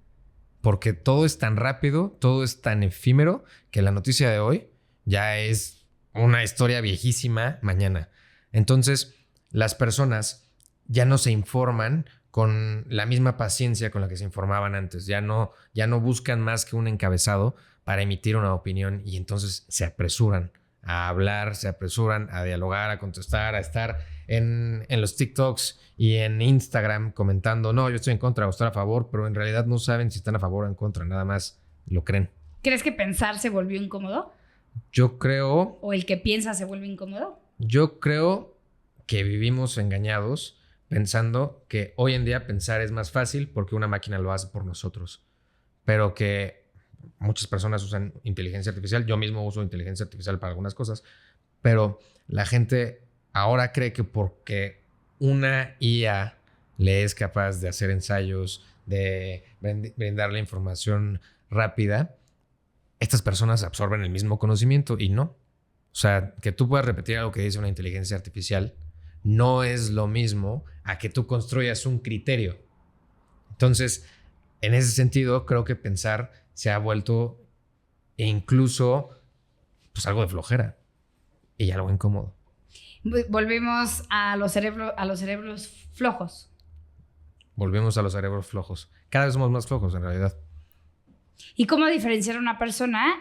porque todo es tan rápido, todo es tan efímero que la noticia de hoy ya es una historia viejísima mañana. Entonces, las personas ya no se informan con la misma paciencia con la que se informaban antes. Ya no buscan más que un encabezado para emitir una opinión y entonces se apresuran a hablar, se apresuran a dialogar, a contestar, a estar en los TikToks y en Instagram comentando, no, yo estoy en contra o estoy a favor, pero en realidad no saben si están a favor o en contra, nada más lo creen. ¿Crees que pensar se volvió incómodo? Yo creo ¿O el que piensa se vuelve incómodo? que vivimos engañados pensando que hoy en día pensar es más fácil porque una máquina lo hace por nosotros, pero que muchas personas usan inteligencia artificial. Yo mismo uso inteligencia artificial para algunas cosas, pero la gente ahora cree que porque una IA le es capaz de hacer ensayos, de brindarle información rápida, estas personas absorben el mismo conocimiento y no. O sea, que tú puedas repetir algo que dice una inteligencia artificial no es lo mismo a que tú construyas un criterio. Entonces, en ese sentido, creo que pensar se ha vuelto incluso pues algo de flojera y algo incómodo. Volvemos a los cerebros flojos. Volvemos a los cerebros flojos. Cada vez somos más flojos, en realidad. ¿Y cómo diferenciar a una persona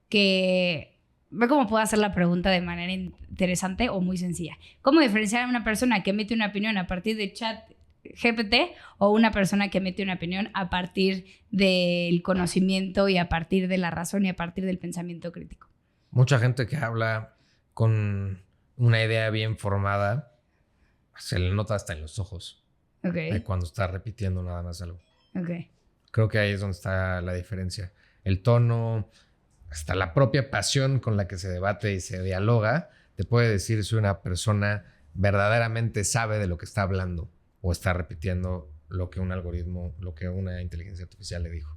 que... Ve cómo puedo hacer la pregunta de manera interesante o muy sencilla. ¿Cómo diferenciar a una persona que emite una opinión a partir de chat GPT o una persona que emite una opinión a partir del conocimiento y a partir de la razón y a partir del pensamiento crítico? Mucha gente que habla con una idea bien formada se le nota hasta en los ojos. Okay. Cuando está repitiendo nada más algo. Okay. Creo que ahí es donde está la diferencia. El tono, hasta la propia pasión con la que se debate y se dialoga, te puede decir si una persona verdaderamente sabe de lo que está hablando o está repitiendo lo que un algoritmo, lo que una inteligencia artificial le dijo.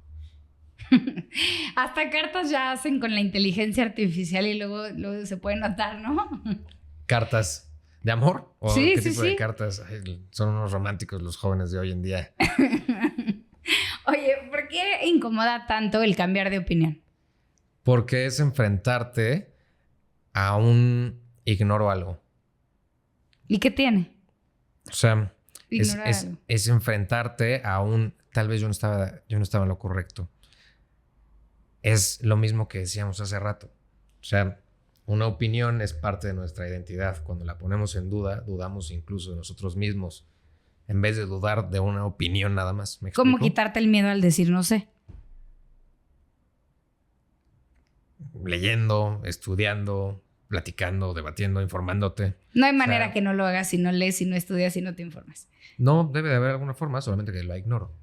Hasta cartas ya hacen con la inteligencia artificial y luego se puede notar, ¿no? ¿Cartas de amor? ¿O sí, qué sí, tipo sí. de cartas? Ay, son unos románticos los jóvenes de hoy en día. Oye, ¿por qué incomoda tanto el cambiar de opinión? Porque es enfrentarte a un ignoro algo. ¿Y qué tiene? O sea, Ignorar algo. es enfrentarte a un tal vez yo no estaba en lo correcto. Es lo mismo que decíamos hace rato. O sea, una opinión es parte de nuestra identidad. Cuando la ponemos en duda, dudamos incluso de nosotros mismos, en vez de dudar de una opinión nada más. ¿Me explico? ¿Cómo quitarte el miedo al decir no sé? Leyendo, estudiando, platicando, debatiendo, informándote. No hay manera que no lo hagas si no lees, si no estudias, si no te informas. No, debe de haber alguna forma, solamente que la ignoro.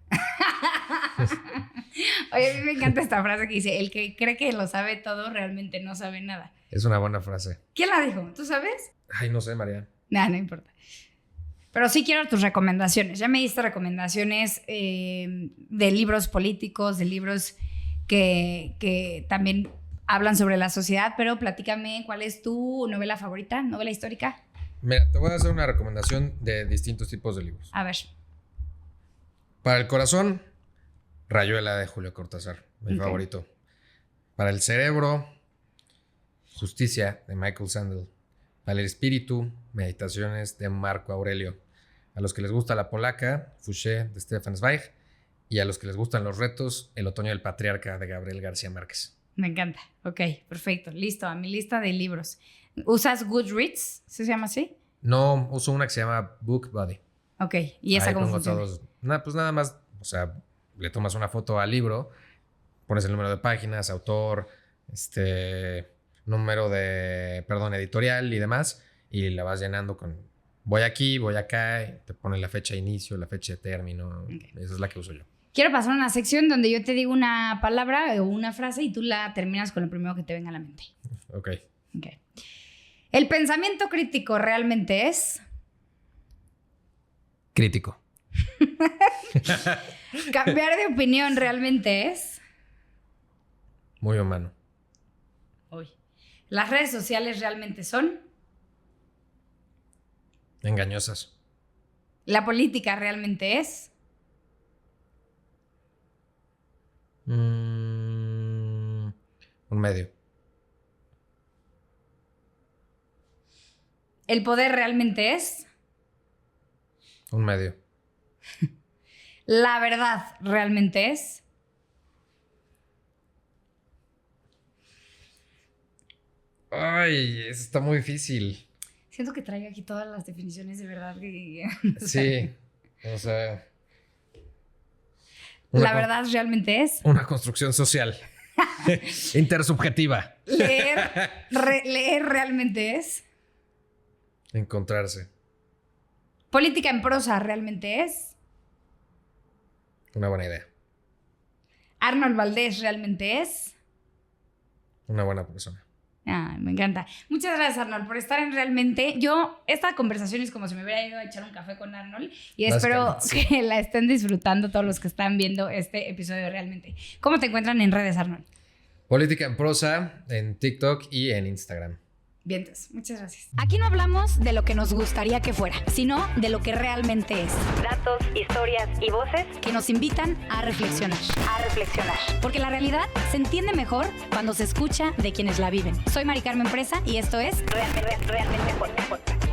Oye, a mí me encanta esta frase que dice, el que cree que lo sabe todo realmente no sabe nada. Es una buena frase. ¿Quién la dijo? ¿Tú sabes? Ay, no sé, María. Nah, no importa. Pero sí quiero tus recomendaciones. Ya me diste recomendaciones de libros políticos, de libros que también hablan sobre la sociedad, pero platícame, ¿cuál es tu novela favorita, novela histórica? Mira, te voy a hacer una recomendación de distintos tipos de libros. A ver. Para el corazón, Rayuela de Julio Cortázar, mi favorito. Para el cerebro, Justicia de Michael Sandel. Para el espíritu, Meditaciones de Marco Aurelio. A los que les gusta la polaca, Fouché de Stefan Zweig. Y a los que les gustan los retos, El otoño del patriarca de Gabriel García Márquez. Me encanta. Ok, perfecto. Listo, a mi lista de libros. ¿Usas Goodreads? ¿Se llama así? No, uso una que se llama BookBuddy. Ok, ¿y esa Ahí cómo pongo funciona? todos. Pues nada más, o sea, le tomas una foto al libro, pones el número de páginas, autor, número de, editorial y demás, y la vas llenando con voy aquí, voy acá, y te pone la fecha de inicio, la fecha de término. Okay. Esa es la que uso yo. Quiero pasar a una sección donde yo te digo una palabra o una frase y tú la terminas con lo primero que te venga a la mente. Ok. ¿El pensamiento crítico realmente es? Crítico. ¿Cambiar de opinión realmente es? Muy humano. Uy. ¿Las redes sociales realmente son? Engañosas. ¿La política realmente es? Un medio. ¿El poder realmente es? Un medio. ¿La verdad realmente es? Ay, eso está muy difícil. Siento que traigo aquí todas las definiciones de verdad. Sí, o sea... ¿La verdad realmente es? Una construcción social. Intersubjetiva. ¿Leer realmente es? Encontrarse. ¿Política en prosa realmente es? Una buena idea. ¿Arnold Valdés realmente es? Una buena persona. Ah, me encanta. Muchas gracias, Arnold, por estar en Realmente. Esta conversación es como si me hubiera ido a echar un café con Arnold y espero que la estén disfrutando todos los que están viendo este episodio de Realmente. ¿Cómo te encuentran en redes, Arnold? Política en prosa, en TikTok y en Instagram. Vientos, muchas gracias. Aquí no hablamos de lo que nos gustaría que fuera, sino de lo que realmente es. Datos, historias y voces que nos invitan a reflexionar. Porque la realidad se entiende mejor cuando se escucha de quienes la viven. Soy Mari Carmen Presa y esto es Realmente Podcast.